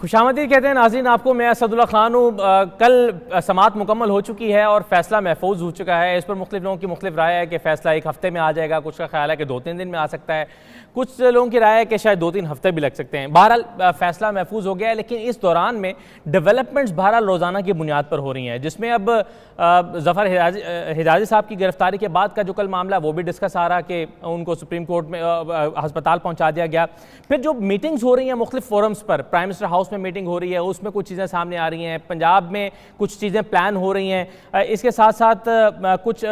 खुशामदीद कहते हैं नाज़रीन आपको। मैं असदुल्ला खान हूँ। कल समाअत मुकम्मल हो चुकी है और फैसला महफूज हो चुका है। इस पर मुख्तलिफ लोगों की मुख्तलिफ राय है कि फ़ैसला एक हफ्ते में आ जाएगा, कुछ का ख्याल है कि 2-3 दिन में आ सकता है, कुछ लोगों की राय है कि शायद 2-3 हफ्ते भी लग सकते हैं। बहरहाल फैसला महफूज हो गया है, लेकिन इस दौरान में डेवलपमेंट्स बहरहाल रोज़ाना की बुनियाद पर हो रही हैं, जिसमें अब ज़फ़र हिजाज़ी साहब की गिरफ्तारी के बाद का जो कल मामला वो भी डिस्कस आ रहा कि उनको सुप्रीम कोर्ट में अस्पताल पहुँचा दिया गया। फिर जो मीटिंग्स हो रही हैं मुख्तलिफ फोरम्स पर, प्राइम मिनिस्टर हाउस में मीटिंग हो रही है, उसमें कुछ चीज़ें सामने आ रही हैं, पंजाब में कुछ चीज़ें प्लान हो रही हैं। इसके साथ साथ कुछ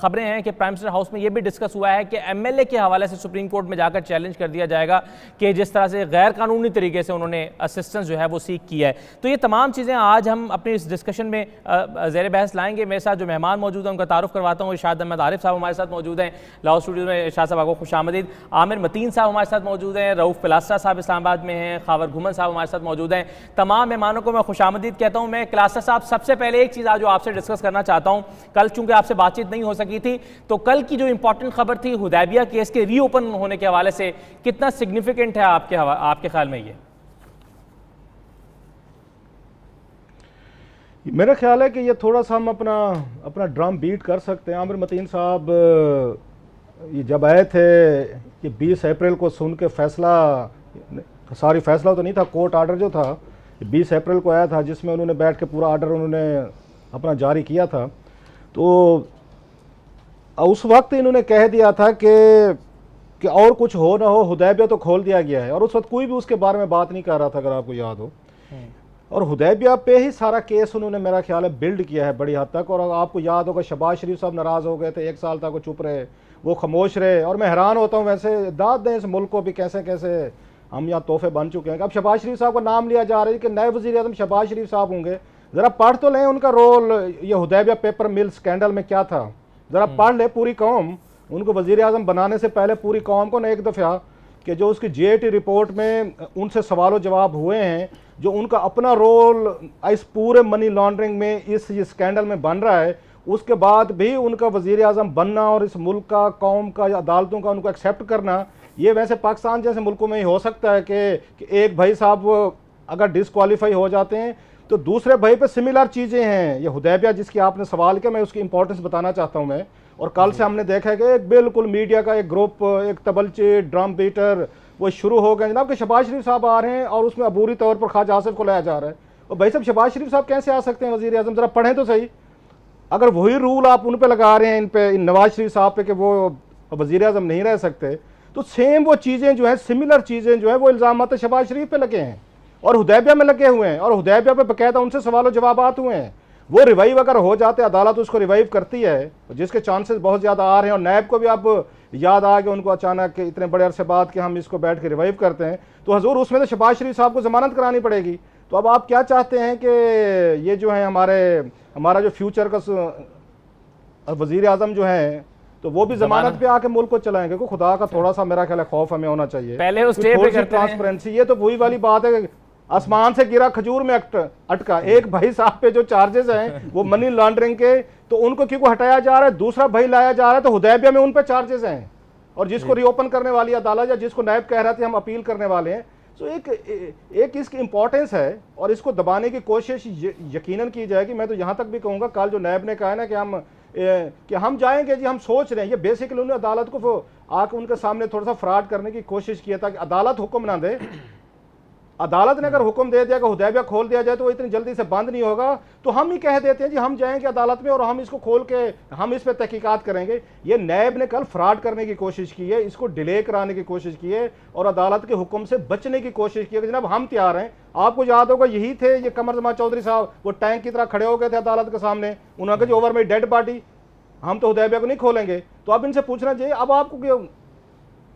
खबरें हैं कि प्राइम मिनिस्टर हाउस में ये भी डिस्कस हुआ है कि एमएलए के हवाले से सुप्रीम कोर्ट में जाकर चैलेंज कर दिया जाएगा कि जिस तरह से गैर कानूनी तरीके से उन्होंने असिस्टेंस जो है वो सीख किया है। तो ये तमाम चीज़ें आज हम अपनी इस डिस्कशन में ज़ेर बहस लाएंगे। मेरे साथ जो मेहमान मौजूद हैं उनका तारुफ करवाता हूँ। इरशाद अहमद आरिफ साहब हमारे साथ मौजूद हैं लाहौर स्टूडियो में। इरशाद साहब आपको खुशामदीद। आमिर मतीन साहब हमारे साथ मौजूद हैं, रऊफ पिलास्ट्रा साहब इस्लामाबाद में हैं, खावर घुमन साहब हमारे साथ मौजूद हैं। तमाम मेहमानों को मैं खुशामदीद कहता हूँ। मैं क्लास्टर साहब सबसे पहले एक चीज़ आज जो आपसे डिस्कस करना चाहता हूँ, कल चूंकि आपसे बातचीत नहीं हो सकी थी, तो कल की जो इंपॉर्टेंट खबर थी हुदैबिया केस के रीओपन होने के हवाले से, कितना सिग्निफिकेंट है आपके ख्याल में ये? मेरा ख्याल है कि ये थोड़ा सा हम अपना ड्रम बीट कर सकते हैं। आमिर मतीन साहब ये जब आए थे कि 20 अप्रैल को सुन के फैसला तो नहीं था, कोर्ट आर्डर जो था 20 अप्रैल को आया था, जिसमें उन्होंने बैठ के पूरा आर्डर उन्होंने अपना जारी किया था। तो उस वक्त इन्होंने कह दिया था कि और कुछ हो ना हो, हुदैबिया तो खोल दिया गया है, और उस वक्त कोई भी उसके बारे में बात नहीं कर रहा था, अगर आपको याद हो। और हुदैबिया पे ही सारा केस उन्होंने मेरा ख्याल है बिल्ड किया है बड़ी हद तक। और आपको याद होगा शहबाज शरीफ साहब नाराज़ हो गए थे, 1 साल तक वो चुप रहे, वो खामोश रहे। और मैं हैरान होता हूँ, वैसे दाद दें इस मुल्क को भी, कैसे कैसे हम यहाँ तोहफे बन चुके हैं। अब शहबाज शरीफ साहब का नाम लिया जा रहा है कि नए वज़ीर आज़म शहबाज शरीफ साहब होंगे। ज़रा पढ़ तो लें उनका रोल ये हुदैबिया पेपर मिल स्कैंडल में क्या था, ज़रा पढ़ ले पूरी कौम। उनको वज़ीर आज़म बनाने से पहले पूरी कौम को ना एक दफ़ा कि जो उसकी जेएटी रिपोर्ट में उनसे सवालों जवाब हुए हैं, जो उनका अपना रोल इस पूरे मनी लॉन्ड्रिंग में इस स्कैंडल में बन रहा है, उसके बाद भी उनका वज़ीर आज़म बनना और इस मुल्क का, कौम का, अदालतों का उनको एक्सेप्ट करना, ये वैसे पाकिस्तान जैसे मुल्कों में ही हो सकता है कि एक भाई साहब अगर डिसक्वालीफाई हो जाते हैं तो दूसरे भाई पे सिमिलर चीज़ें हैं। ये हुदैबिया जिसकी आपने सवाल किया, मैं उसकी इंपॉर्टेंस बताना चाहता हूँ मैं। और कल से हमने देखा है कि एक बिल्कुल मीडिया का एक ग्रुप, एक तबलचे ड्रम बीटर वो शुरू हो गए जनाब कि शहबाज शरीफ साहब आ रहे हैं और उसमें अबूरी तौर पर ख्वाजा आसिफ को लाया जा रहा है। और भाई साहब शहबाज शरीफ साहब कैसे आ सकते हैं वज़ीर आज़म? ज़रा पढ़ें तो सही। अगर वही रूल आप उन पे लगा रहे हैं, इन पे नवाज शरीफ साहब पे, कि वो वज़ीर आज़म नहीं रह सकते, तो सेम वो चीज़ें जो हैं, सिमिलर चीज़ें जो है वो इल्ज़ामात शहबाज शरीफ पे लगे हैं और हुदैबिया में लगे हुए हैं। और हुदैबिया पे बाकायदा उनसे सवाल जवाबात हुए हैं। वो रिवाइव अगर हो जाते, अदालत उसको रिवाइव करती है, जिसके चांसेस बहुत ज़्यादा आ रहे हैं। और नैब को भी अब याद आ गया उनको अचानक कि इतने बड़े अरसे बाद कि हम इसको बैठ के रिवाइव करते हैं, तो हजूर उसमें तो शहबाज शरीफ साहब को ज़मानत करानी पड़ेगी। तो अब आप क्या चाहते हैं कि ये जो है हमारा जो फ्यूचर का वज़ीर आज़म जो है, तो वो भी जमानत पे आके मुल्क को चलाएंगे? को खुदा का थोड़ा सा मेरा ख्याल खौफ हमें होना चाहिए। पहले उस ट्रांसपेरेंसी, ये तो वही वाली बात है, आसमान से गिरा खजूर में अटका। एक भाई साहब पे जो चार्जेस हैं वो मनी लॉन्ड्रिंग के, तो उनको क्यों हटाया जा रहा है, दूसरा भाई लाया जा रहा है, तो हुदैबिया में उन पे चार्जेस हैं। और जिसको रीओपन करने वाली अदालत, या जिसको नायब कह रहे थे हम अपील करने वाले हैं, तो एक इसकी इंपॉर्टेंस है और इसको दबाने की कोशिश यकीनन की जाएगी। मैं तो यहाँ तक भी कहूँगा, कल जो नायब ने कहा है ना कि हम जाएंगे जी, हम सोच रहे हैं, ये बेसिकली उन्होंने अदालत को आके उनके सामने थोड़ा सा फ्रॉड करने की कोशिश किया था कि अदालत हुक्म ना दे। अदालत ने अगर हुक्म दे दिया कि हुदैबिया खोल दिया जाए तो वो इतनी जल्दी से बंद नहीं होगा, तो हम ही कह देते हैं जी हम जाएंगे अदालत में और हम इसको खोल के हम इस पर तहकीकात करेंगे। ये नैब ने कल फ्रॉड करने की कोशिश की है, इसको डिले कराने की कोशिश की है और अदालत के हुक्म से बचने की कोशिश की है कि जनाब हम तैयार हैं। आपको याद होगा यही थे ये कमर जमान चौधरी साहब, वो टैंक की तरह खड़े हो गए थे अदालत के सामने, उन्होंने कहा ओवर माई डेड बॉडी, हम तो हुदैबिया को नहीं खोलेंगे। तो अब इनसे पूछना चाहिए, अब आपको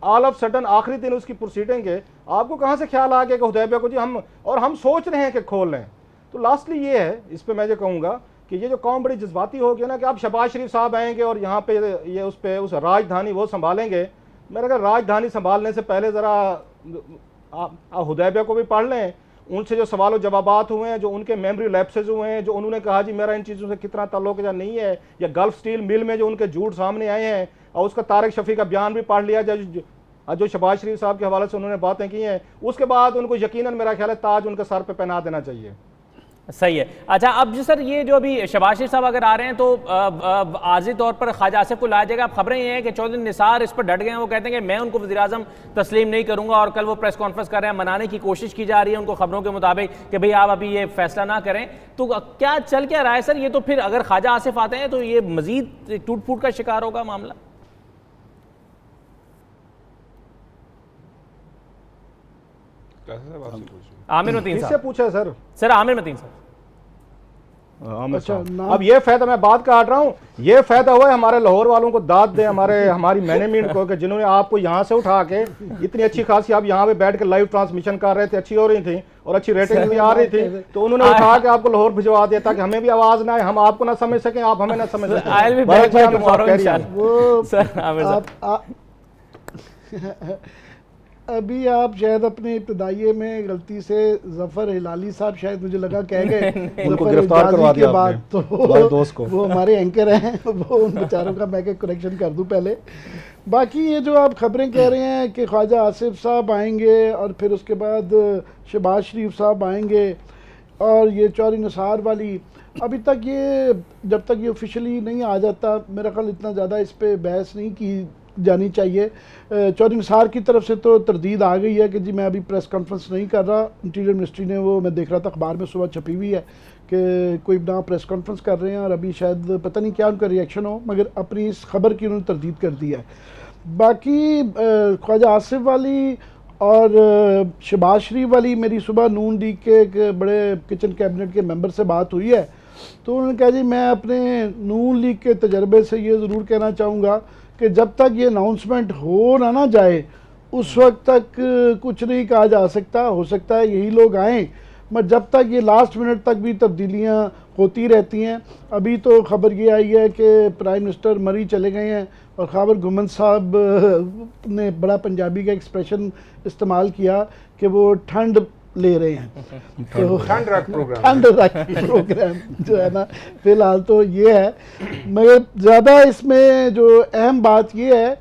ऑल ऑफ सडन आखिरी दिन उसकी प्रोसीडिंग है, आपको कहाँ से ख्याल आ गया कि हुदैबिया को जी हम सोच रहे हैं कि खोल लें? तो लास्टली ये है, इस पर मैं जो कहूँगा कि ये जो कौम बड़ी जज्बाती हो गई ना कि अब शहबाज शरीफ साहब आएंगे और यहाँ पे ये उस राजधानी वो संभालेंगे। मेरे ख्याल राजधानी संभालने से पहले ज़रा हुदैबिया को भी पढ़ लें, उनसे जो सवालों जवाबात हुए हैं, जो उनके मेमोरी लैप्सेज हुए हैं, जो उन्होंने कहा जी मेरा इन चीज़ों से कितना ताल्लुक या नहीं है, या गल्फ स्टील मिल में जो उनके झूठ सामने आए हैं, और उसका तारिक शफी का बयान भी पढ़ लिया जाए आज जो शहबाज शरीफ साहब के हवाले से उन्होंने बातें की हैं, उसके बाद उनको यकीनन मेरा ख्याल है ताज उनके सर पे पहना देना चाहिए। सही है। अच्छा, अब जी सर, ये जो अभी शहबाज शरीफ साहब अगर आ रहे हैं तो आर्जी तौर पर ख्वाजा आसिफ को लाया जाएगा। अब खबरें ये हैं कि चौधरी निसार इस पर डट गए हैं, वो कहते हैं कि मैं उनको वज़ीर-ए-आज़म तस्लीम नहीं करूंगा, और कल वो प्रेस कॉन्फ्रेंस कर रहे हैं, मनाने की कोशिश की जा रही है उनको खबरों के मुताबिक कि भाई आप अभी ये फैसला ना करें। तो क्या चल क्या रहा है सर? ये तो फिर अगर ख्वाजा आसिफ आते हैं तो ये मजीद टूट फूट का शिकार होगा मामला। आमिर मतीन साहब पूछा सर आमिर मतीन साहब। अच्छा, अब ये फायदा मैं बात काट रहा हूँ, ये फायदा हुआ है हमारे लाहौर वालों को, दाद दे हमारी मैनेजमेंट को कि जिन्होंने आपको यहाँ से उठा के इतनी अच्छी खासी आप यहाँ पे बैठ के लाइव ट्रांसमिशन कर रहे थे, अच्छी हो रही थी और अच्छी रेटिंग भी आ रही थी, तो उन्होंने उठा के आपको लाहौर भिजवा दिया ताकि हमें भी आवाज ना आए, हम आपको ना समझ सकें, आप हमें ना समझ सकें। अभी आप शायद अपने इब्तदाइये में गलती से जफर हिलाली साहब शायद मुझे लगा कह गए उनको गिरफ्तार करवा दिया बाद, तो दोस्त को, वो हमारे एंकर हैं, वो उन बेचारों का मैं करेक्शन कर दूं पहले। बाकी ये जो आप खबरें कह रहे हैं कि ख्वाजा आसिफ साहब आएंगे और फिर उसके बाद शहबाज शरीफ साहब आएंगे और ये चौधरी निसार वाली, अभी तक ये जब तक ये ऑफिशियली नहीं आ जाता मेरा ख्याल इतना ज़्यादा इस पर बहस नहीं की जानी चाहिए। चौधरी निसार की तरफ से तो तरदीद आ गई है कि जी मैं अभी प्रेस कॉन्फ्रेंस नहीं कर रहा। इंटीरियर मिनिस्ट्री ने, वो मैं देख रहा था अखबार में सुबह छपी हुई है कि कोई ना प्रेस कॉन्फ्रेंस कर रहे हैं और अभी शायद पता नहीं क्या उनका रिएक्शन हो, मगर अपनी इस खबर की उन्होंने तरदीद कर दी है। बाकी ख्वाजा आसिफ वाली और शहबाज शरीफ वाली मेरी सुबह नून लीग के एक बड़े किचन कैबिनेट के मेंबर से बात हुई है, तो उन्होंने कहा जी मैं अपने नून लीग के तजर्बे से ये ज़रूर कहना चाहूँगा कि जब तक ये अनाउंसमेंट हो ना जाए उस वक्त तक कुछ नहीं कहा जा सकता। हो सकता है यही लोग आएँ, मगर जब तक ये लास्ट मिनट तक भी तब्दीलियाँ होती रहती हैं। अभी तो खबर ये आई है कि प्राइम मिनिस्टर मरी चले गए हैं और खबर घुमन साहब ने बड़ा पंजाबी का एक्सप्रेशन इस्तेमाल किया कि वो ठंड ले रहे हैं, तो ठंड रख प्रोग्राम जो है ना, फिलहाल तो ये है। मगर ज़्यादा इसमें जो अहम बात ये है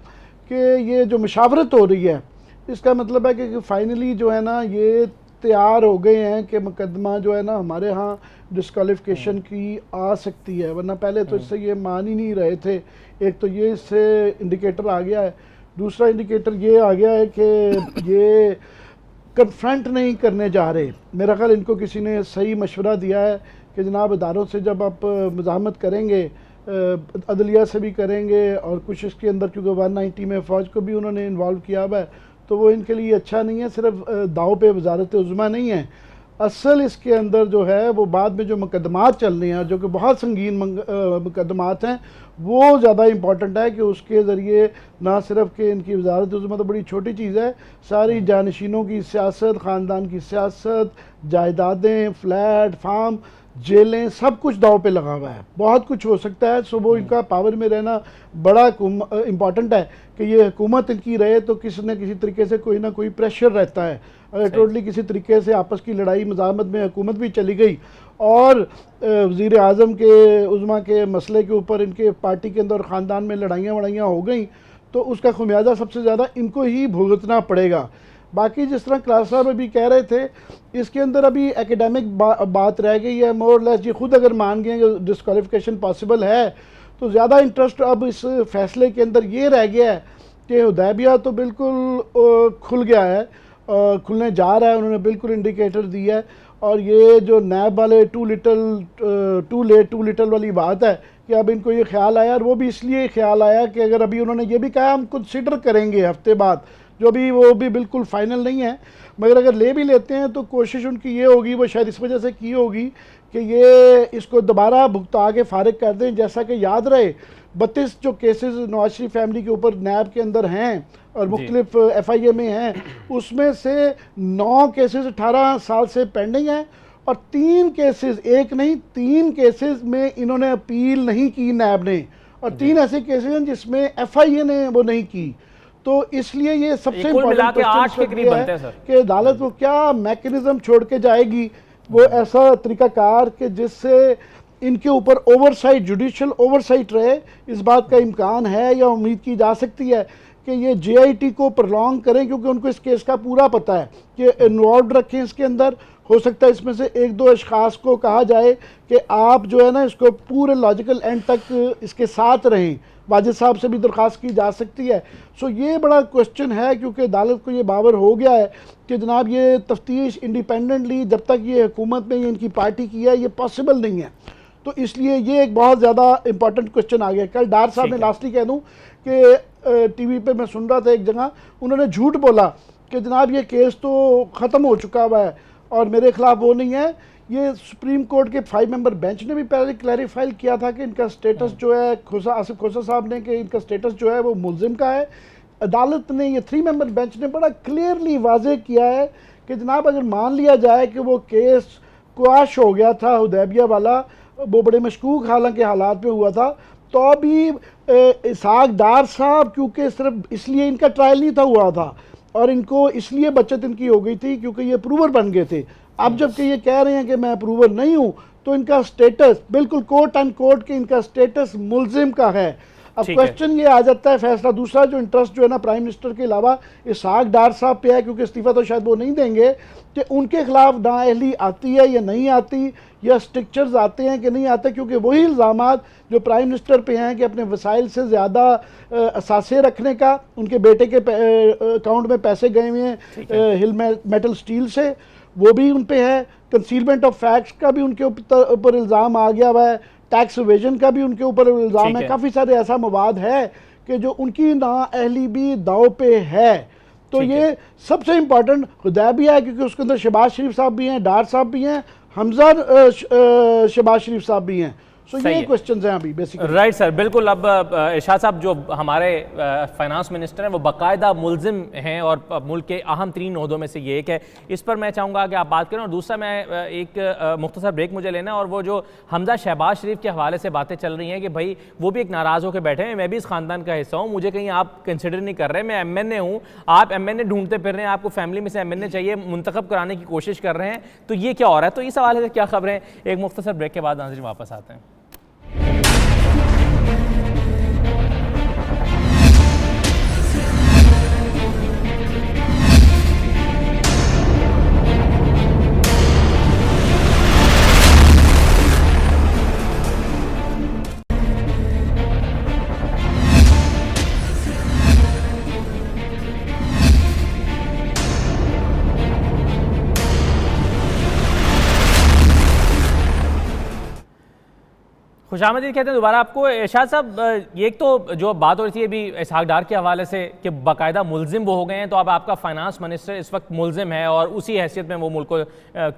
कि ये जो मुशावरत हो रही है इसका मतलब है कि फाइनली जो है ना ये तैयार हो गए हैं कि मुकदमा जो है ना हमारे यहाँ डिस्क्वालिफिकेशन की आ सकती है, वरना पहले तो इससे ये मान ही नहीं रहे थे। एक तो ये इससे इंडिकेटर आ गया है, दूसरा इंडिकेटर ये आ गया है कि ये कन्फ्रंट नहीं करने जा रहे। मेरा ख्याल इनको किसी ने सही मशवरा दिया है कि जनाब अदारों से जब आप मुज़ाहमत करेंगे, अदलिया से भी करेंगे और कुछ इसके अंदर, क्योंकि 190 में फ़ौज को भी उन्होंने इन्वॉल्व किया हुआ है, तो वो इनके लिए अच्छा नहीं है। सिर्फ दाव पे वजारत उज़्मा नहीं है, असल इसके अंदर जो है वो बाद में जो मुकदमात चल रहे हैं जो कि बहुत संगीन मुकदमात हैं, वो ज़्यादा इम्पॉर्टेंट है कि उसके ज़रिए ना सिर्फ कि इनकी वजारत उज़्मा तो बड़ी छोटी चीज़ है, सारी जानशीनों की सियासत, ख़ानदान की सियासत, जायदादें, फ्लैट, फार्म, जेलें, सब कुछ दाव पे लगा हुआ है। बहुत कुछ हो सकता है। सो वो इनका पावर में रहना बड़ा इम्पॉर्टेंट है कि ये हुकूमत इनकी रहे तो किसी न किसी तरीके से कोई ना कोई प्रेशर रहता है। अगर टोटली किसी तरीके से आपस की लड़ाई मज़ाहमत में हुकूमत भी चली गई और वज़ीर आज़म के उज़्मा के मसले के ऊपर इनके पार्टी के अंदर ख़ानदान में लड़ाइयाँ हो गई, तो उसका खुमियाजा सबसे ज़्यादा इनको ही भुगतना पड़ेगा। बाकी जिस तरह क्लास साहब अभी कह रहे थे, इसके अंदर अभी एकेडमिक बात रह गई है। मोर लेस ये खुद अगर मान गए कि डिस्क्वालिफिकेशन पॉसिबल है, तो ज़्यादा इंटरेस्ट अब इस फैसले के अंदर ये रह गया है कि हुदैबिया तो बिल्कुल खुल गया है, खुलने जा रहा है, उन्होंने बिल्कुल इंडिकेटर दिया है। और ये जो नैब वाले टू लेट टू लिटल वाली बात है कि अब इनको ये ख्याल आया, और वो भी इसलिए ख्याल आया कि अगर अभी उन्होंने ये भी कहा हम कंसिडर करेंगे हफ्ते बाद, जो भी वो भी बिल्कुल फाइनल नहीं है, मगर अगर ले भी लेते हैं तो कोशिश उनकी ये होगी, वो शायद इस वजह से की होगी कि ये इसको दोबारा भुगता के फारिग कर दें। जैसा कि याद रहे 32 जो केसेस नवाज शरीफ फैमिली के ऊपर नैब के अंदर हैं और मुख्तलिफ FIA में हैं, उसमें से 9 केसेस 18 साल से पेंडिंग हैं और 3 केसेस, एक नहीं 3 केसेस में इन्होंने अपील नहीं की नैब ने, और 3 ऐसे केसेस हैं जिसमें FIA ने वो नहीं की। तो इसलिए ये सबसे इम्पोर्टेंट है कि अदालत वो क्या मैकेनिज्म छोड़ के जाएगी, वो ऐसा तरीकाकार कि जिससे इनके ऊपर ओवरसाइट, जुडिशल ओवरसाइट रहे। इस बात का इम्कान है या उम्मीद की जा सकती है कि ये JIT को प्रलॉन्ग करें, क्योंकि उनको इस केस का पूरा पता है कि इन्वॉल्व रखें इसके अंदर। हो सकता है इसमें से एक दो अशखास को कहा जाए कि आप जो है ना इसको पूरे लॉजिकल एंड तक इसके साथ रहें। वाजिद साहब से भी दरख्वास्त की जा सकती है। सो ये बड़ा क्वेश्चन है, क्योंकि अदालत को ये बावर हो गया है कि जनाब ये तफ्तीश इंडिपेंडेंटली जब तक ये हुकूमत में इनकी पार्टी की है ये पॉसिबल नहीं है। तो इसलिए ये एक बहुत ज़्यादा इंपॉर्टेंट क्वेश्चन आ गया। कल डार साहब ने लास्टली कह दूँ कि TV पे मैं सुन रहा था एक जगह, उन्होंने झूठ बोला कि जनाब ये केस तो ख़त्म हो चुका हुआ है और मेरे ख़िलाफ़ वो नहीं है। ये सुप्रीम कोर्ट के 5 मेंबर बेंच ने भी पहले क्लैरिफाई किया था कि इनका स्टेटस जो है आसिफ खोसा साहब ने कि इनका स्टेटस जो है वो मुलजिम का है। अदालत ने, ये 3 मेंबर बेंच ने बड़ा क्लियरली वाजे किया है कि जनाब अगर मान लिया जाए कि वो केस क्वाश हो गया था हुदैबिया वाला, वो बड़े मशकूक हालांकि हालात में हुआ था, तो भी इसहाक डार साहब क्योंकि सिर्फ इसलिए इनका ट्रायल नहीं था हुआ था और इनको इसलिए बचत इनकी हो गई थी क्योंकि ये अप्रूवर बन गए थे। अब जबकि ये कह रहे हैं कि मैं अप्रूवर नहीं हूं, तो इनका स्टेटस बिल्कुल कोर्ट एंड कोर्ट के इनका स्टेटस मुलजिम का है। अब क्वेश्चन ये आ जाता है फैसला दूसरा जो इंटरेस्ट जो है ना प्राइम मिनिस्टर के अलावा इसहाक डार साहब पे है, क्योंकि इस्तीफा तो शायद वो नहीं देंगे, कि उनके खिलाफ नाअहली आती है या नहीं आती, या स्ट्रिक्चर्स आते हैं कि नहीं आते, क्योंकि वही इल्ज़ामात जो प्राइम मिनिस्टर पे हैं कि अपने वसाइल से ज़्यादा असासे रखने का, उनके बेटे के अकाउंट में पैसे गए हुए हैं हिल मेटल स्टील से, वो भी उन पे है। कंसीलमेंट ऑफ फैक्ट्स का भी उनके ऊपर इल्ज़ाम आ गया हुआ है, टैक्स इवेजन का भी उनके ऊपर इल्ज़ाम है। काफ़ी सारे ऐसा मवाद है कि जो उनकी नाअहली भी दाव पे है। तो ये सबसे इम्पॉर्टेंट हुदैबिया है, क्योंकि उसके अंदर शहबाज शरीफ साहब भी हैं, डार साहब भी हैं, हमजा शहबाज शरीफ साहब भी हैं। सो ये क्वेश्चंस हैं अभी बेसिकली। राइट सर, बिल्कुल। अब इरशाद साहब जो हमारे फाइनेंस मिनिस्टर हैं वो बाकायदा मुल्जिम हैं और मुल्क के अहम तरीन ओहदों में से ये एक है। इस पर मैं चाहूँगा कि आप बात करें। और दूसरा मैं एक मुख्तसर ब्रेक मुझे लेना है, और वो जो हमजा शहबाज शरीफ के हवाले से बातें चल रही हैं कि भाई वो भी एक नाराज़ होकर बैठे हैं, मैं भी इस ख़ानदान का हिस्सा हूँ, मुझे कहीं आप कंसिडर नहीं कर रहे, मैं MNA हूँ, आप MNA ढूंढते फिर रहे हैं, आपको फैमिली में से MNA चाहिए, मुंतखब कराने की कोशिश कर रहे हैं, तो ये क्या हो रहा है? तो इस हवाले से क्या खबरें? एक मुख्तसर ब्रेक के बाद नाज़रीन वापस आते हैं। खुशामदीद कहते हैं दोबारा आपको। इरशाद साहब, ये एक तो जो बात हो रही थी अभी इसहाक डार के हवाले से कि बाकायदा मुलजिम वो हो गए हैं, तो अब आपका फाइनेंस मिनिस्टर इस वक्त मुलजिम है और उसी हैसियत में वो मुल्क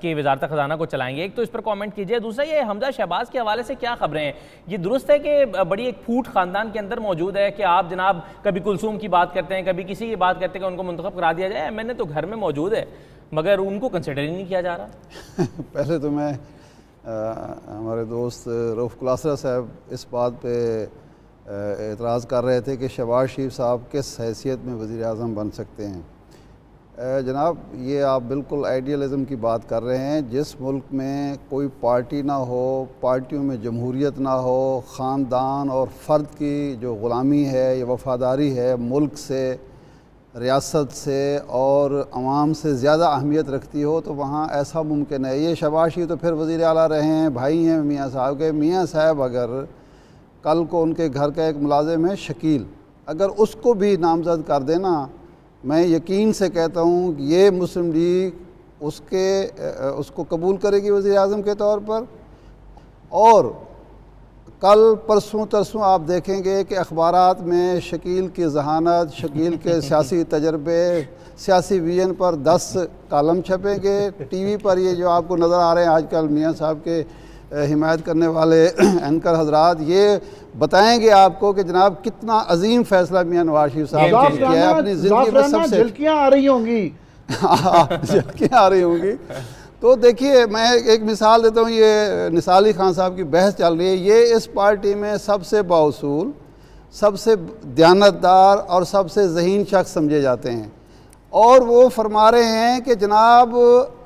की वजारत ख़जाना को चलाएंगे। एक तो इस पर कमेंट कीजिए। दूसरा, ये हमजा शहबाज के हवाले से क्या खबरें हैं? ये दुरुस्त है कि बड़ी एक फूट ख़ानदान के अंदर मौजूद है कि आप जनाब कभी कुलसूम की बात करते हैं, कभी किसी की बात करते हैं कि उनको मुंतखब करा दिया जाए, MNA तो घर में मौजूद है मगर उनको कंसिडर ही नहीं किया जा रहा। पहले तो मैं हमारे दोस्त रऊफ़ कुलासरा साहब इस बात पे एतराज़ कर रहे थे कि शहबाज शरीफ साहब किस हैसियत में वज़ीर आज़म बन सकते हैं। जनाब, ये आप बिल्कुल आइडियलिज़म की बात कर रहे हैं। जिस मुल्क में कोई पार्टी ना हो, पार्टियों में जमहूरियत ना हो, ख़ानदान और फ़र्द की जो ग़ुलामी है या वफ़ादारी है मुल्क से, रियासत से और अवाम से ज़्यादा अहमियत रखती हो, तो वहाँ ऐसा मुमकिन है। ये शहबाज शरीफ तो फिर वज़ीर आला रहे हैं, भाई हैं मियाँ साहब के। मियाँ साहब अगर कल को उनके घर का एक मुलाजिम है शकील, अगर उसको भी नामज़द कर देना, मैं यकीन से कहता हूँ कि ये मुस्लिम लीग उसको कबूल करेगी वज़ीर आज़म के तौर पर। और कल परसों तरसों आप देखेंगे कि अखबारात में शकील की जहानत, शकील के सियासी तजर्बे, सियासी विजन पर 10 कालम छपेंगे। TV पर ये जो आपको नज़र आ रहे हैं आजकल मियाँ साहब के हिमायत करने वाले एंकर हजरात, ये बताएंगे आपको कि जनाब कितना अजीम फ़ैसला मियाँ नवाज शरीफ साहब ने किया है अपनी ज़िंदगी में। सबसे झलकियाँ आ रही होंगी झलकियाँ आ रही होंगी। तो देखिए, मैं एक मिसाल देता हूँ। ये निसार अली खान साहब की बहस चल रही है। ये इस पार्टी में सबसे बाउसूल, सबसे दयानतदार और सबसे ज़हीन शख्स समझे जाते हैं, और वो फरमा रहे हैं कि जनाब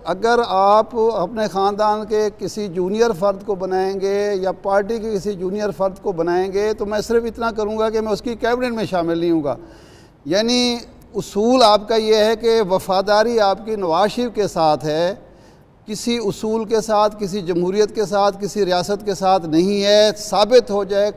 अगर आप अपने ख़ानदान के किसी जूनियर फ़र्द को बनाएंगे या पार्टी के किसी जूनियर फ़र्द को बनाएंगे तो मैं सिर्फ इतना करूँगा कि मैं उसकी कैबिनेट में शामिल नहीं हूँगा। यानी उसूल आपका ये है कि वफ़ादारी आपकी नवाज शरीफ के साथ है, किसी उसूल के साथ, किसी जमहूरियत के साथ, किसी रियासत के साथ नहीं है। साबित हो जाए,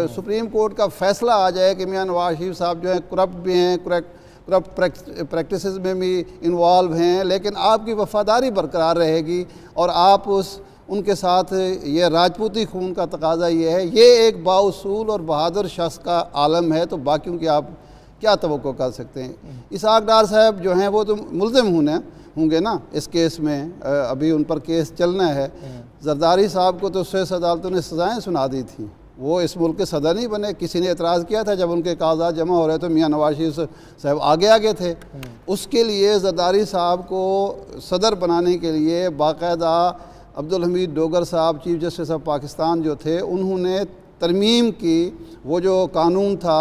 सुप्रीम कोर्ट का फ़ैसला आ जाए कि मियाँ नवाज शरीफ साहब जो हैं करप्ट भी हैं, करप्ट प्रैक्टिसेस में भी इन्वॉल्व हैं, लेकिन आपकी वफ़ादारी बरकरार रहेगी और आप उनके साथ ये राजपूती खून का तकाजा ये है। ये एक बाउसूल और बहादुर शख्स का आलम है, तो बाकियों की आप क्या तवक्को कर सकते हैं। इसहाक डार साहब जो हैं वो तो मुल्ज़िम होंगे ना इस केस में, अभी उन पर केस चलना है। जरदारी साहब को तो स्विस अदालतों ने सज़ाएँ सुना दी थी, वो इस मुल्क के सदर नहीं बने। किसी ने एतराज़ किया था जब उनके कागजात जमा हो रहे तो मियाँ नवाज शरीफ साहब आगे थे। उसके लिए जरदारी साहब को सदर बनाने के लिए बाकायदा अब्दुल हमीद डोगर साहब चीफ जस्टिस ऑफ पाकिस्तान जो थे, उन्होंने तरमीम की, वो जो कानून था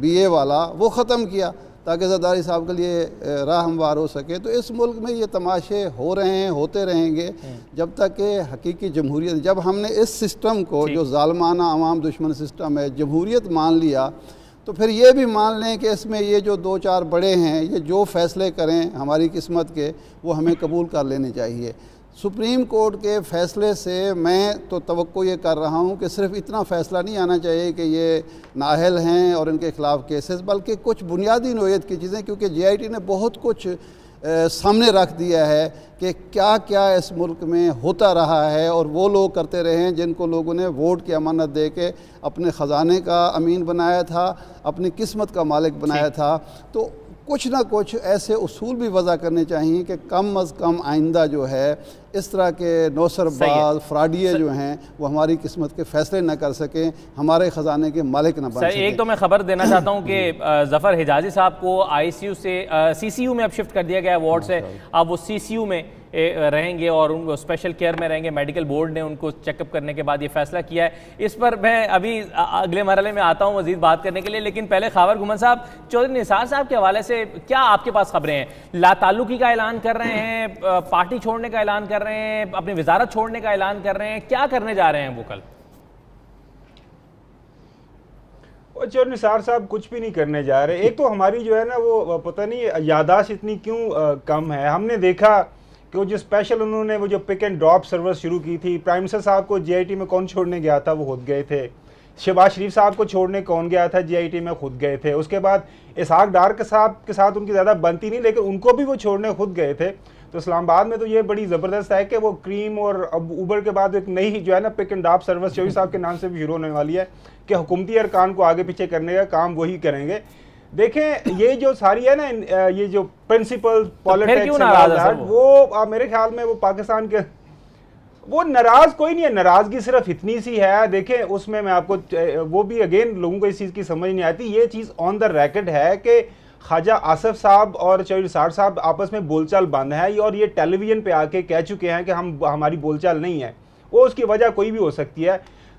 BA वाला वो ख़त्म किया ताकि जरदारी साहब के लिए राह हमवार हो सके। तो इस मुल्क में ये तमाशे हो रहे हैं, होते रहेंगे जब तक कि हकीकी जमहूरियत, जब हमने इस सिस्टम को जो ज़ालमाना अवाम दुश्मन सिस्टम है जमहूरियत मान लिया, तो फिर ये भी मान लें कि इसमें ये जो 2-4 बड़े हैं ये जो फ़ैसले करें हमारी किस्मत के, वो हमें कबूल कर लेने चाहिए। सुप्रीम कोर्ट के फ़ैसले से मैं तो तवक्को ये कर रहा हूँ कि सिर्फ इतना फ़ैसला नहीं आना चाहिए कि ये नाअहल हैं और इनके ख़िलाफ़ केसेस, बल्कि कुछ बुनियादी नोयत की चीज़ें, क्योंकि JIT ने बहुत कुछ सामने रख दिया है कि क्या क्या इस मुल्क में होता रहा है और वो लोग करते रहे हैं जिनको लोगों ने वोट की अमानत दे के अपने ख़जाने का अमीन बनाया था, अपनी किस्मत का मालिक बनाया था। तो कुछ ना कुछ ऐसे उसूल भी वज़ा करने चाहिए कि कम अज़ कम आइंदा जो है इस तरह के नौसरबाज फ्राडिये जो हैं वो हमारी किस्मत के फ़ैसले न कर सकें, हमारे ख़जाने के मालिक न बन सकें। एक तो मैं ख़बर देना चाहता हूँ कि ज़फ़र हिजाजी साहब को ICU से CCU में अब शिफ्ट कर दिया गया है, वार्ड से अब वो CCU में रहेंगे और उनको स्पेशल केयर में रहेंगे। मेडिकल बोर्ड ने उनको चेकअप करने के बाद ये फैसला किया है। इस पर मैं अभी अगले मरहले में आता हूँ मज़ीद बात करने के लिए, लेकिन पहले खावर घुमन साहब, चौधरी निसार साहब के हवाले से क्या आपके पास खबरें हैं? लाताल्लुकी का ऐलान कर रहे हैं, पार्टी छोड़ने का ऐलान कर रहे हैं, अपनी वजारत छोड़ने का ऐलान कर रहे हैं, क्या करने जा रहे हैं वो कल? चौधरी निसार साहब कुछ भी नहीं करने जा रहे। एक तो हमारी जो है ना वो पता नहीं यादाश्त इतनी क्यों कम है। हमने देखा कि वो जो स्पेशल उन्होंने वो जो पिक एंड ड्रॉप सर्विस शुरू की थी, प्राइम मिनिस्टर साहब को JIT में कौन छोड़ने गया था? वो खुद गए थे। शहबाज शरीफ साहब को छोड़ने कौन गया था? JIT में खुद गए थे। उसके बाद इसहाक डार के साथ उनकी ज़्यादा बनती नहीं, लेकिन उनको भी वो छोड़ने खुद गए थे। तो इस्लामाबाद में तो ये बड़ी ज़बरदस्त है कि वो क्रीम और अब उबर के बाद एक नई जो है ना पिक एंड ड्रॉप सर्विस चौधरी साहब के नाम से भी शुरू होने वाली है कि हुकूमती अरकान को आगे पीछे करने का काम वही करेंगे। देखें ये जो सारी है ना ये जो प्रिंसिपल पॉलिटिक्स वो मेरे ख्याल में वो पाकिस्तान के वो नाराज कोई नहीं है, नाराजगी सिर्फ इतनी सी है। देखें उसमें मैं आपको वो भी अगेन लोगों को इस चीज़ की समझ नहीं आती। ये चीज़ ऑन द रिकॉर्ड है कि ख्वाजा आसिफ साहब और चौधरी निसार साहब आपस में बोलचाल बंद है और ये टेलीविजन पे आके कह चुके हैं कि हमारी बोलचाल नहीं है। वो उसकी वजह कोई भी हो सकती है।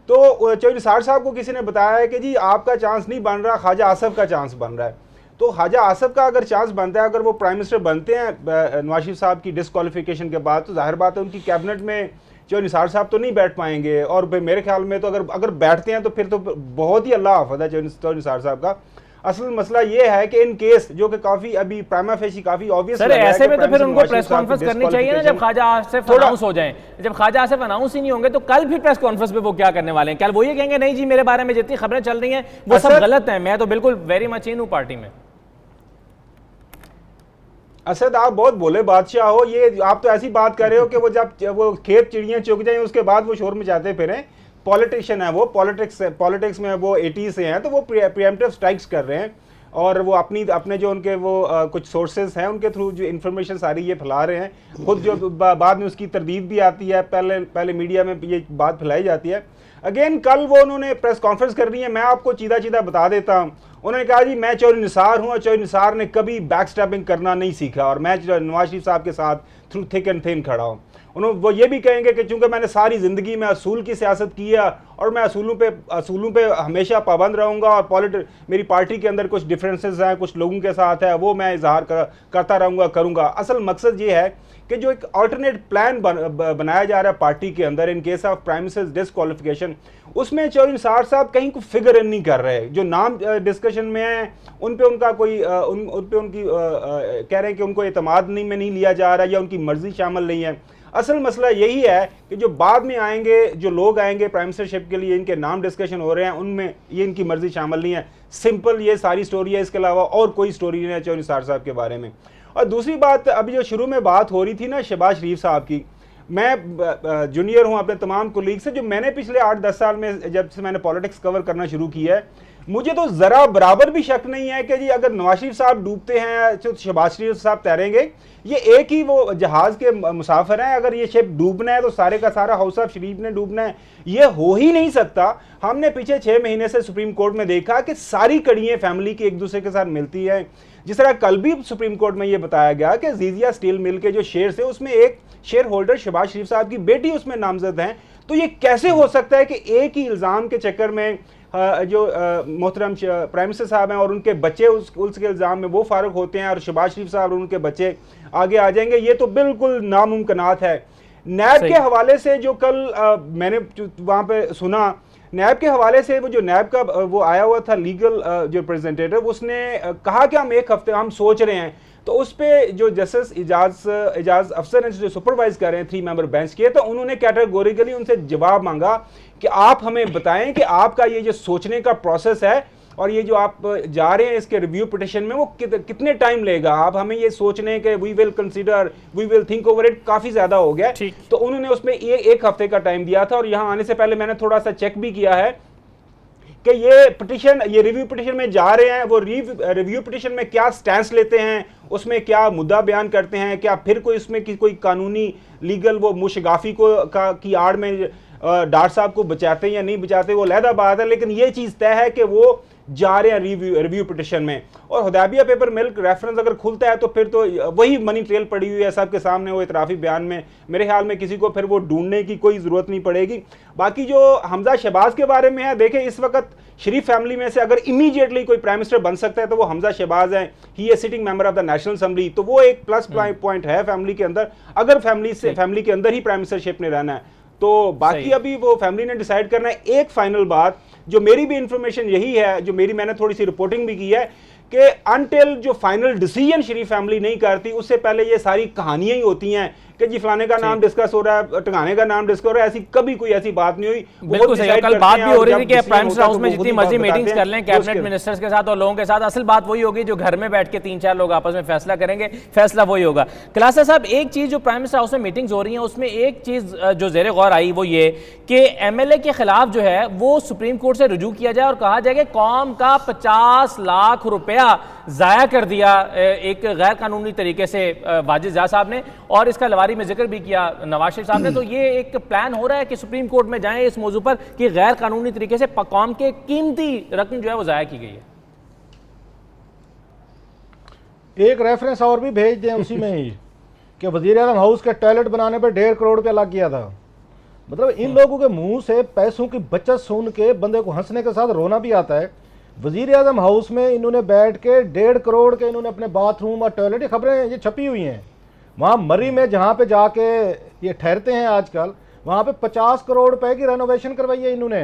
तो चौधरी निसार साहब को किसी ने बताया है कि जी आपका चांस नहीं बन रहा, ख्वाजा आसिफ का चांस बन रहा है। तो ख्वाजा आसिफ का अगर चांस बनता है, अगर वो प्राइम मिनिस्टर बनते हैं नवाज शरीफ साहब की डिसक्वालिफिकेशन के बाद, तो जाहिर बात है उनकी कैबिनेट में चौधरी निसार साहब तो नहीं बैठ पाएंगे। और मेरे ख्याल में तो अगर बैठते हैं तो फिर तो बहुत ही अल्लाह हाफ़िज़ है चौधरी निसार साहब का। असल मसला ये है कि इन केस जो कि काफी अभी प्राइमा फेशी काफी ऑब्वियस है, ऐसे में तो फिर उनको प्रेस कॉन्फ्रेंस करनी चाहिए ना जब ख्वाजा आसिफ अनाउंस हो जाएं। जब ख्वाजा आसिफ अनाउंस ही नहीं होंगे तो कल फिर प्रेस कॉन्फ्रेंस पे वो क्या करने वाले हैं? कल वो ये कहेंगे नहीं जी मेरे बारे में जितनी खबरें चल रही हैं वो सब गलत हैं, मैं तो बिल्कुल वेरी मच इन हूं पार्टी में। असद आप बहुत बोले बादशाह हो, ये आप तो ऐसी बात कर रहे हो कि वो जब वो खेत चिड़ियां चुग जाएं उसके बाद वो शोर मचाते फिरें। पॉलिटिशियन है वो, पॉलिटिक्स में वो 80 से हैं, तो वो प्रीएम्प्टिव स्ट्राइक्स कर रहे हैं और वो अपने जो उनके वो कुछ सोर्सेज हैं उनके थ्रू जो इन्फॉर्मेशन सारी ये फैला रहे हैं। खुद जो बाद में उसकी तरदीद भी आती है, पहले मीडिया में ये बात फैलाई जाती है। अगेन कल वो उन्होंने प्रेस कॉन्फ्रेंस करनी है। मैं आपको चीदा बता देता हूँ, उन्होंने कहा जी मैं चौधरी निसार हूँ और चौधरी निसार ने कभी बैक स्टैपिंग करना नहीं सीखा और मैं नवाज शरीफ साहब के साथ थ्रू थिक एंड थिन खड़ा हूँ। वो ये भी कहेंगे कि चूंकि मैंने सारी ज़िंदगी में असूल की सियासत की है और मैं असूलों पे हमेशा पाबंद रहूँगा और मेरी पार्टी के अंदर कुछ डिफरेंसेस हैं, कुछ लोगों के साथ है, वो मैं इजहार करता रहूँगा करूँगा। असल मकसद ये है कि जो एक अल्टरनेट प्लान बनाया जा रहा है पार्टी के अंदर in case of prime minister disqualification, उसमें चौधरी निसार साहब कहीं को फिगर इन नहीं कर रहे। जो नाम डिस्कशन में है उन पे उनका कोई उन पे उनकी कह रहे हैं कि उनको एतमाद नहीं लिया जा रहा या उनकी मर्जी शामिल नहीं है। असल मसला यही है कि जो बाद में आएंगे, जो लोग आएंगे प्राइम मिनिस्टरशिप के लिए, इनके नाम डिस्कशन हो रहे हैं, उनमें ये इनकी मर्जी शामिल नहीं है। सिंपल ये सारी स्टोरी है, इसके अलावा और कोई स्टोरी नहीं है चौधरी निसार साहब के बारे में। और दूसरी बात, अभी जो शुरू में बात हो रही थी ना शहबाज शरीफ साहब की, मैं जूनियर हूं अपने तमाम कोलीग से, जो मैंने पिछले 8-10 साल में जब से मैंने पॉलिटिक्स कवर करना शुरू किया है, मुझे तो ज़रा बराबर भी शक नहीं है कि जी अगर नवाज शरीफ साहब डूबते हैं तो शहबाज शरीफ साहब तैरेंगे। ये एक ही वो जहाज़ के मुसाफिर हैं, अगर ये शिप डूबना है तो सारे का सारा हाउस ऑफ शरीफ ने डूबना है, ये हो ही नहीं सकता। हमने पीछे 6 महीने से सुप्रीम कोर्ट में देखा कि सारी कड़ियाँ फैमिली की एक दूसरे के साथ मिलती है। जिस तरह कल भी सुप्रीम कोर्ट में ये बताया गया कि जीजिया स्टील मिल के जो शेयर है उसमें एक शेयर होल्डर शहबाज शरीफ साहब की बेटी उसमें नामजद हैं। तो ये कैसे हो सकता है कि एक ही इल्ज़ाम के चक्कर में जो मोहतरम प्राइम मिनिस्टर साहब हैं और उनके बच्चे उसके इल्ज़ाम में वो फारुक होते हैं और शहबाज शरीफ साहब और उनके बच्चे आगे आ जाएंगे? ये तो बिल्कुल नामुमकिनात है। नैब के हवाले से जो कल मैंने वहाँ पे सुना, नैब के हवाले से वो जो नैब का वो आया हुआ था लीगल जो रिप्रेजेंटेटिव, उसने कहा कि हम एक हफ्ते हम सोच रहे हैं। तो उस पर जो जस्टिस एजाज अफसर हैं जो सुपरवाइज कर रहे हैं 3 मेंबर बेंच के, तो उन्होंने कैटेगोरिकली उनसे जवाब मांगा कि आप हमें बताएं कि आपका ये जो सोचने का प्रोसेस है और ये जो आप जा रहे हैं इसके रिव्यू पिटिशन में वो कितने टाइम लेगा। आप हमें ये सोचने के we will consider, we will think over it, काफ़ी ज़्यादा हो गया। तो उन्होंने उसमें एक हफ्ते का टाइम दिया था। और यहाँ आने से पहले मैंने थोड़ा सा चेक भी किया है कि ये पिटिशन, ये रिव्यू पिटिशन में जा रहे हैं, वो रिव्यू पिटिशन में क्या स्टैंस लेते हैं, उसमें क्या मुद्दा बयान करते हैं, क्या फिर कोई उसमें कोई कानूनी लीगल वो मुशगाफी की आड़ में डार साहब को बचाते हैं या नहीं बचाते, वो अलहदा बात है। लेकिन ये चीज़ तय है कि वो जा रहे हैं रिव्यू पिटिशन में। और हुदैबिया पेपर मिल्क रेफरेंस अगर खुलता है तो फिर तो वही मनी ट्रेल पड़ी हुई है सबके सामने वो इतराफ़ी बयान में। मेरे ख्याल में किसी को फिर वो ढूंढने की कोई ज़रूरत नहीं पड़ेगी। बाकी जो हमजा शहबाज के बारे में है, देखें इस वक्त शरीफ फैमिली में से अगर इमीडिएटली कोई प्राइम मिनिस्टर बन सकता है तो वो हमजा शहबाज हैं। He is sitting member of the national assembly, तो वो एक प्लस पॉइंट है फैमिली के अंदर, अगर फैमिली के अंदर ही प्राइम मिनिस्टरशिप ने रहना है। तो बाकी अभी वो फैमिली ने डिसाइड करना है। एक फाइनल बात जो मेरी भी इंफॉर्मेशन यही है, जो मैंने थोड़ी सी रिपोर्टिंग भी की है, कि अनटिल जो फाइनल डिसीजन शरीफ फैमिली नहीं करती उससे पहले ये सारी कहानियां ही होती हैं कि जी फलाने का नाम डिस्कस हो रहा है, टंगाने का नाम डिस्कस हो रहा है। ऐसी कभी कोई ऐसी बात नहीं हुई। बिल्कुल सही। कल बात भी हो रही थी कि प्राइम मिनिस्टर हाउस में जितनी मर्जी मीटिंग्स कर लें कैबिनेट मिनिस्टर्स के साथ और लोगों के साथ, असल बात वही होगी जो घर में बैठ के 3-4 लोग आपस में फैसला करेंगे, फैसला वही होगा। खलासा साहब, एक चीज जो प्राइम मिनिस्टर हाउस में मीटिंग्स हो रही है उसमें एक चीज जो जेर गौर आई वो ये कि MLA के खिलाफ जो है वो सुप्रीम कोर्ट से रुजू किया जाए और कहा जाए कि कौम का 50 लाख रुपया जाया कर दिया एक गैर कानूनी तरीके से वाजिद जा साहब ने, और इसका लवारी में जिक्र भी किया नवाज शरीफ साहब ने। तो ये एक प्लान हो रहा है कि सुप्रीम कोर्ट में जाएं इस मौजू पर कि गैर कानूनी तरीके से कौम के कीमती रकम जो है वो जाया की गई है। एक रेफरेंस और भी भेज दें उसी में ही कि वजीर आज़म हाउस के टॉयलेट बनाने पर 1.5 करोड़ रुपया लग गया था। मतलब इन लोगों के मुंह से पैसों की बचत सुन के बंदे को हंसने के साथ रोना भी आता है। वजीर आज़म हाउस में इन्होंने बैठ के 1.5 करोड़ के इन्होंने अपने बाथरूम और टॉयलेट, ये खबरें ये छपी हुई हैं। वहाँ मरी में जहाँ पे जाके ये ठहरते हैं आजकल, वहाँ पे 50 करोड़ रुपए की रेनोवेशन करवाई है इन्होंने।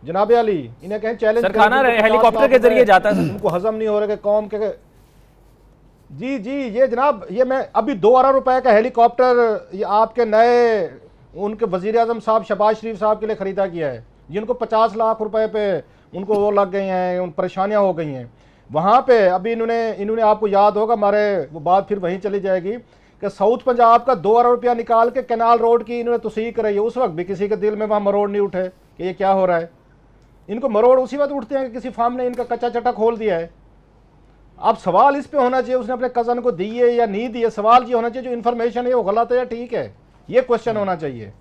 जनाब अली, इन्हें कहें चैलेंज खाना हेलीकॉप्टर के जरिए जाता है, उनको हजम नहीं हो रहा कि कौम के जी ये जनाब, ये मैं अभी 2 अरब रुपए का हेलीकॉप्टर ये आपके नए उनके वजीर आज़म साहब शहबाज शरीफ साहब के लिए खरीदा किया है, जिनको 50 लाख रुपए पे उनको वो लग गई हैं, उन परेशानियां हो गई हैं वहाँ पे। अभी इन्होंने आपको याद होगा, हमारे वो बात फिर वहीं चली जाएगी कि साउथ पंजाब का 2 अरब रुपया निकाल के कैनाल रोड की इन्होंने तोसीह कराई है। उस वक्त भी किसी के दिल में वहाँ मरोड़ नहीं उठे कि ये क्या हो रहा है। इनको मरोड़ उसी वक्त उठते हैं कि किसी फार्म ने इनका कच्चा चट्टा खोल दिया है। अब सवाल इस पे होना चाहिए उसने अपने कज़न को दी है या नहीं दी है। सवाल ये होना चाहिए जो इन्फॉर्मेशन है वो गलत है या ठीक है, ये क्वेश्चन होना चाहिए।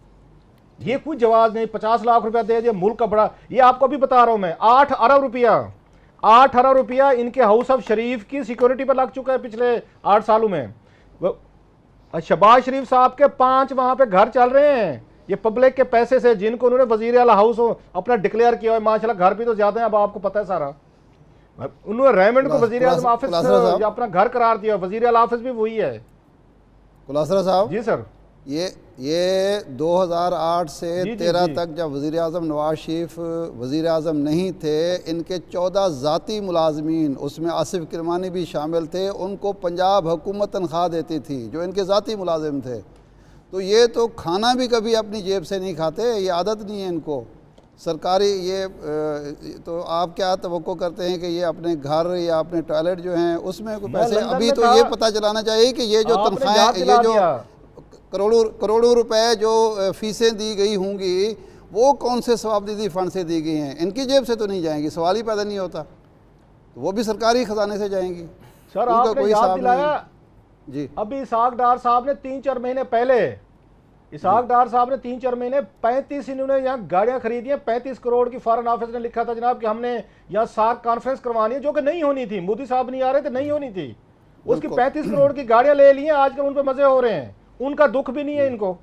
ये कोई जवाब नहीं। 50 लाख रुपया दे दिया, मुल्क का बड़ा, ये आपको भी बता रहा हूं मैं, 8 अरब रुपया इनके हाउस ऑफ शरीफ की सिक्योरिटी पर लग चुका है पिछले 8 सालों में। शहबाज शरीफ साहब के 5 वहां पे घर चल रहे हैं ये पब्लिक के पैसे से, जिनको उन्होंने वजीर आला हाउस अपना डिक्लेयर किया है। माशाल्लाह घर भी तो ज्यादा है, अब आपको पता है सारा। उन्होंने रेमंड को वजीर आजम ऑफिस अपना घर करार दिया, वजीर आला ऑफिस भी वही है। कुलासरा साहब जी सर। ये 2008 से जी, 13 जी। तक जब वज़ीर आज़म नवाज शरीफ वज़ीर आज़म नहीं थे, इनके 14 ज़ाती मुलाजमीन, उसमें आसिफ किरमानी भी शामिल थे, उनको पंजाब हुकूमत तनख्वाह देती थी जो इनके ज़ाती मुलाजिम थे। तो ये तो खाना भी कभी अपनी जेब से नहीं खाते, ये आदत नहीं है इनको सरकारी। ये तो आप क्या तवक्को करते हैं कि ये अपने घर या अपने टॉयलेट जो हैं उसमें कोई पैसे, लंदन अभी में तो था। ये पता चलाना चाहिए कि ये जो आपने तनख्वाहें, याद दिला ये जो दिया। करोड़ों रुपए जो फीसें दी गई होंगी वो कौन से सवाबदीदी फंड से दी गई हैं? इनकी जेब से तो नहीं जाएंगी, सवाल ही पैदा नहीं होता। तो वो भी सरकारी खजाने से जाएंगी। सर उनका आपने कोई याद हिसाब नहीं दिलाया। है। जी अभी इसहाक डार साहब ने 3-4 महीने पहले, इसहाक डार साहब ने 3-4 महीने 35 इन्होंने यहाँ गाड़ियां खरीदी हैं। 35 करोड़ की फॉरेन ऑफिस ने लिखा था जनाब कि हमने यहाँ सार्क कॉन्फ्रेंस करवानी है, जो कि नहीं होनी थी। मोदी साहब नहीं आ रहे थे, नहीं होनी थी। उसकी 35 करोड़ की गाड़ियां ले ली हैं, आजकल उन पर मजे हो रहे हैं, उनका दुख भी नहीं है इनको।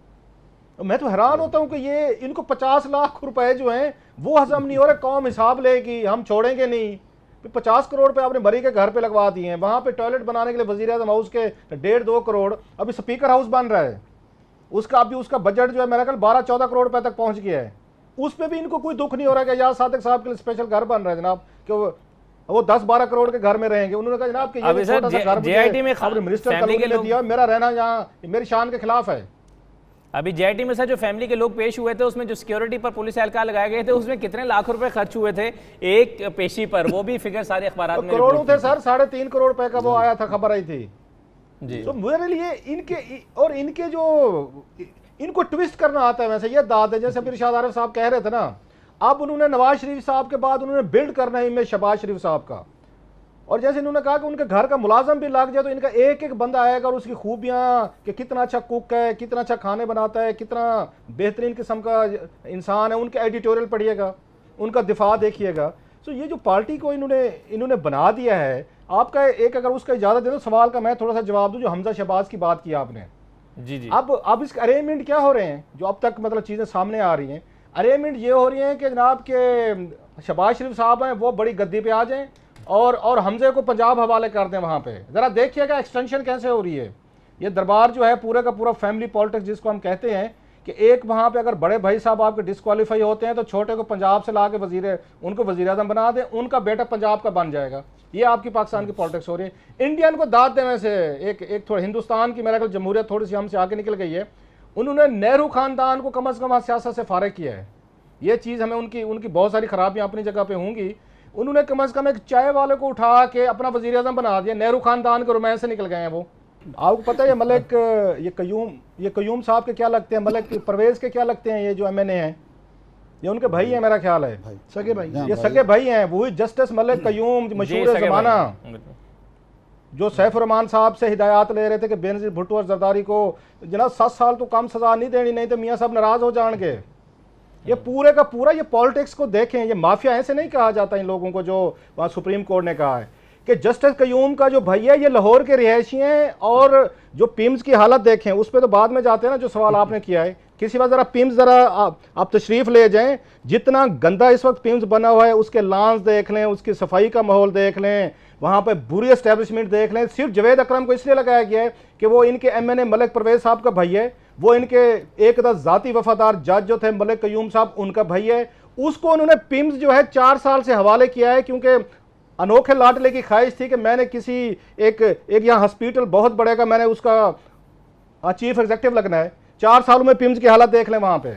मैं तो हैरान होता हूं कि ये इनको 50 लाख रुपए जो हैं वो हजम नहीं हो रहे। कौम हिसाब लेगी, हम छोड़ेंगे नहीं। 50 करोड़ रुपए आपने मरी के घर पे लगवा दिए हैं, वहां पे टॉयलेट बनाने के लिए वजीर आजम हाउस के 1.5-2 करोड़, अभी स्पीकर हाउस बन रहा है, उसका अभी उसका बजट जो है मेरा ख्याल 12-14 करोड़ रुपए तक पहुंच गया है। उस पर भी इनको कोई दुख नहीं हो रहा है कि यार सादिक साहब के लिए स्पेशल घर बन रहा है जनाब, कि वो 10-12 करोड़ के घर में रहेंगे। उन्होंने कहा जनाब कि ये छोटा सा घर JIT में आपने मिनिस्टर कॉलोनी में दिया, मेरा रहना यहाँ मेरी शान के खिलाफ है। अभी JIT में सर जो फैमिली के लोग पेश हुए थे, उसमें जो सिक्योरिटी पर पुलिस एहलकार लगाए गए थे, उसमें कितने लाख रुपए खर्च हुए थे एक पेशी पर, वो भी फिगर सारे अखबार में करोड़ों थे सर। 3.5 करोड़ रुपए का वो आया था, खबर आई थी जी। तो मेरे लिए इनके जो इनको ट्विस्ट करना आता है, वैसे ये दाद है। जैसे अभी इरशाद आरिफ साहब कह रहे थे ना, अब उन्होंने नवाज शरीफ साहब के बाद उन्होंने बिल्ड करना है इमेज शहबाज शरीफ साहब का। और जैसे इन्होंने कहा कि उनके घर का मुलाजम भी लग जाए तो इनका एक एक बंदा आएगा और उसकी खूबियां कि कितना अच्छा कुक है, कितना अच्छा खाने बनाता है, कितना बेहतरीन किस्म का इंसान है, उनके एडिटोरियल पढ़िएगा, उनका दिफा देखिएगा। तो ये जो पार्टी को इन्होंने बना दिया है, आपका एक अगर उसका इजाजत दे दो सवाल का मैं थोड़ा सा जवाब दूं, जो हमजा शहबाज की बात की आपने। जी जी। अब इसके अरेंजमेंट क्या हो रहे हैं जो अब तक मतलब चीजें सामने आ रही हैं? अरेंजमेंट ये हो रही है कि जनाब के शहबाज शरीफ साहब हैं वो बड़ी गद्दी पे आ जाएं और हमजे को पंजाब हवाले कर दें। वहां पे जरा देखिएगा एक्सटेंशन कैसे हो रही है। ये दरबार जो है पूरे का पूरा फैमिली पॉलिटिक्स जिसको हम कहते हैं कि एक वहां पे अगर बड़े भाई साहब आपके डिस्क्वालीफाई होते हैं तो छोटे को पंजाब से ला के उनको वजीर आजम बना दें, उनका बेटा पंजाब का बन जाएगा। ये आपकी पाकिस्तान की पॉलिटिक्स हो रही है। इंडियन को दाद देने से एक थोड़ा हिंदुस्तान की मेरा ख्याल जमहूरियत थोड़ी सी हमसे आगे निकल गई है। उन्होंने नेहरू खानदान को कम से कम सियासत से फारिग किया है। ये चीज़ हमें उनकी बहुत सारी खराबियां अपनी जगह पे होंगी। उन्होंने कम से कम एक चाय वाले को उठा के अपना वजीर आजम बना दिया। नेहरू खानदान के रोमांस से निकल गए हैं वो। आपको पता है ये मलिक ये कयूम साहब के क्या लगते हैं, मलिक परवेज के क्या लगते हैं, ये जो MNA हैं ये उनके भाई हैं मेरा ख्याल है, सगे भाई, ये सगे भाई हैं। वही जस्टिस मलिक कयूम मशहूर जमाना जो सैफुर रहमान साहब से हिदायत ले रहे थे कि बेनज़ीर भुट्टो और जरदारी को जनाब 7 साल तो कम सजा नहीं देनी, नहीं तो मियाँ साहब नाराज हो जाएंगे। ये पूरे का पूरा ये पॉलिटिक्स को देखें, ये माफिया ऐसे नहीं कहा जाता इन लोगों को जो वहाँ सुप्रीम कोर्ट ने कहा है कि जस्टिस कयूम का जो भाई है ये लाहौर के रिहायशी हैं। और जो पिम्स की हालत देखें, उस पर तो बाद में जाते हैं ना, जो सवाल आपने किया है किसी बात, जरा पिम्स जरा आप तशरीफ ले जाएं। जितना गंदा इस वक्त पिम्स बना हुआ है, उसके लॉन्स देख लें, उसकी सफाई का माहौल देख लें, वहाँ पे बुरी एस्टेब्लिशमेंट देख लें। सिर्फ जवेद अकरम को इसलिए लगाया गया है कि वो इनके MNA मलिक परवेज साहब का भाई है, वो इनके एक ज़ाती वफादार जज जो थे मलिक कयूम साहब उनका भाई है। उसको उन्होंने पिम्स जो है 4 साल से हवाले किया है, क्योंकि अनोखे लाडले की ख्वाहिश थी कि मैंने किसी एक यहाँ हॉस्पिटल बहुत बड़े का मैंने उसका चीफ एग्जीक्यूटिव लगना है। 4 सालों में पिम्स की हालत देख लें वहाँ पे।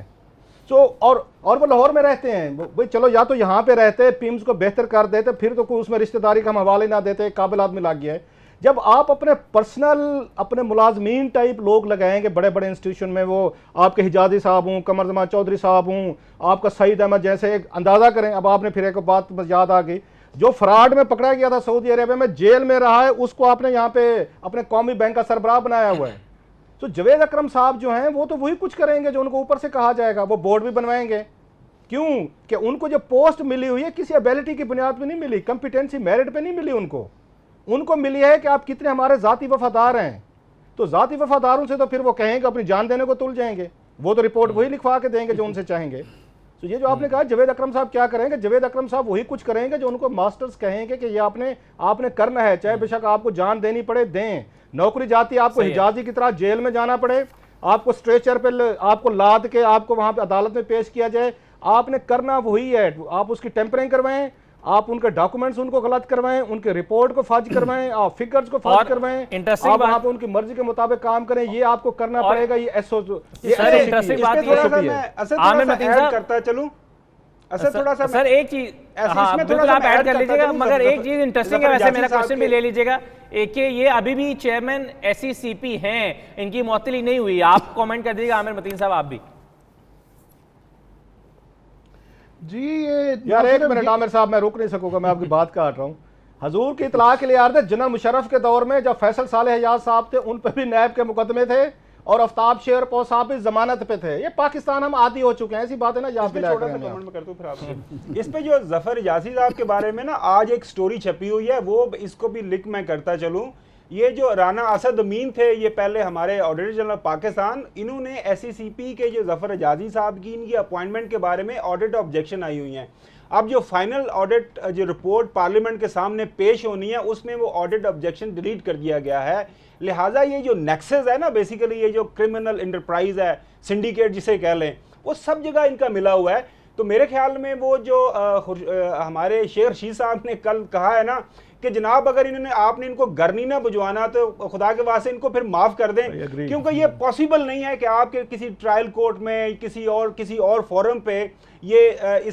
तो और वो लाहौर में रहते हैं भाई, चलो या तो यहाँ पे रहते पिम्स को बेहतर कर देते, फिर तो कोई उसमें रिश्तेदारी का हम हवाले ना देते, काबिल आदमी लग गया है। जब आप अपने पर्सनल अपने मुलाजमीन टाइप लोग लगाएंगे बड़े बड़े इंस्टीट्यूशन में, वो आपके हिजाजी साहब हूँ, कमर जमान चौधरी साहब हूँ, आपका सईद अहमद जैसे, एक अंदाज़ा करें। अब आपने फिर एक बात बस याद आ गई, जो फ्रॉड में पकड़ा गया था सऊदी अरेबिया में, जेल में रहा है, उसको आपने यहाँ पे अपने कौमी बैंक का सरबराह बनाया हुआ है। तो जवेद अकरम साहब जो हैं वो तो वही कुछ करेंगे जो उनको ऊपर से कहा जाएगा, वो बोर्ड भी बनवाएंगे। क्यों कि उनको जो पोस्ट मिली हुई है किसी एबिलिटी की बुनियाद पे नहीं मिली, कंपिटेंसी मेरिट पे नहीं मिली, उनको मिली है कि आप कितने हमारे ज़ाती वफादार हैं। तो ज़ाती वफादारों से तो फिर वो कहेंगे अपनी जान देने को तुल जाएंगे, वो तो रिपोर्ट वही लिखवा के देंगे जो उनसे चाहेंगे। तो ये जो आपने कहा जावेद अकरम साहब क्या करेंगे, जावेद अकरम साहब वही कुछ करेंगे जो उनको मास्टर्स कहेंगे कि ये आपने करना है, चाहे बेशक आपको जान देनी पड़े, दें। नौकरी जाती है, आपको हिजाजी की तरह जेल में जाना पड़े, आपको स्ट्रेचर पे आपको लाद के आपको वहां पे अदालत में पेश किया जाए, आपने करना वही है। आप उसकी टेम्परिंग करवाएं, आप उनके डॉक्यूमेंट्स उनको गलत करवाएं, उनके रिपोर्ट को फाज करवाएं, आप फिगर्स को फाज करवाएं, आप वहां पे उनकी मर्जी के मुताबिक काम करें, ये आपको करना पड़ेगा। ये इंटरेस्टिंग बात ये करता चलूं थोड़ा सा सर एक चीज, हाँ बिल्कुल आप ऐड कर लीजिएगा, मगर एक चीज इंटरेस्टिंग है, वैसे मेरा क्वेश्चन भी ले लीजिएगा कि ये अभी भी चेयरमैन SECP हैं, इनकी मुअत्तली नहीं हुई, आप कमेंट कर दीजिएगा। आमिर मतीन साहब आप भी जी। ये यार एक मिनट आमिर साहब, मैं रुक नहीं सकूंगा, मैं आपकी बात काट रहा हूँ। हजूर की इतला के लिए यार थे, जनरल मुशर्रफ के दौर में जब फैसल सालेह हयात साहब थे, उन पर भी नैब के मुकदमे थे और आफ्ताब शेरपो साहब भी जमानत पे थे। ये पाकिस्तान हम आदी हो चुके हैं, ऐसी बात है ना। छोटा सा कमेंट कर दूं फिर आपसे इस पे जो जफर हिजाजी साहब के बारे में ना आज एक स्टोरी छपी हुई है, वो इसको भी लिंक मैं करता चलूं। ये जो राना असद अमीन थे, ये पहले हमारे ऑडिटर जनरल पाकिस्तान, इन्होंने SECP के जो जफर हिजाजी साहब की इनकी अपॉइंटमेंट के बारे में ऑडिट ऑब्जेक्शन आई हुई हैं। अब जो फाइनल ऑडिट जो रिपोर्ट पार्लियामेंट के सामने पेश होनी है, उसमें वो ऑडिट ऑब्जेक्शन डिलीट कर दिया गया है। लिहाजा ये जो नेक्सस है ना, बेसिकली ये जो क्रिमिनल इंटरप्राइज है, सिंडिकेट जिसे कह लें, वो सब जगह इनका मिला हुआ है। तो मेरे ख्याल में वो जो हमारे शेख रशीद साहब ने कल कहा है ना कि जनाब अगर इन्होंने आपने इनको घर नहीं ना बुझवाना तो खुदा के वास्ते इनको फिर माफ कर दें, क्योंकि ये पॉसिबल नहीं है कि आपके किसी ट्रायल कोर्ट में किसी और फोरम पे ये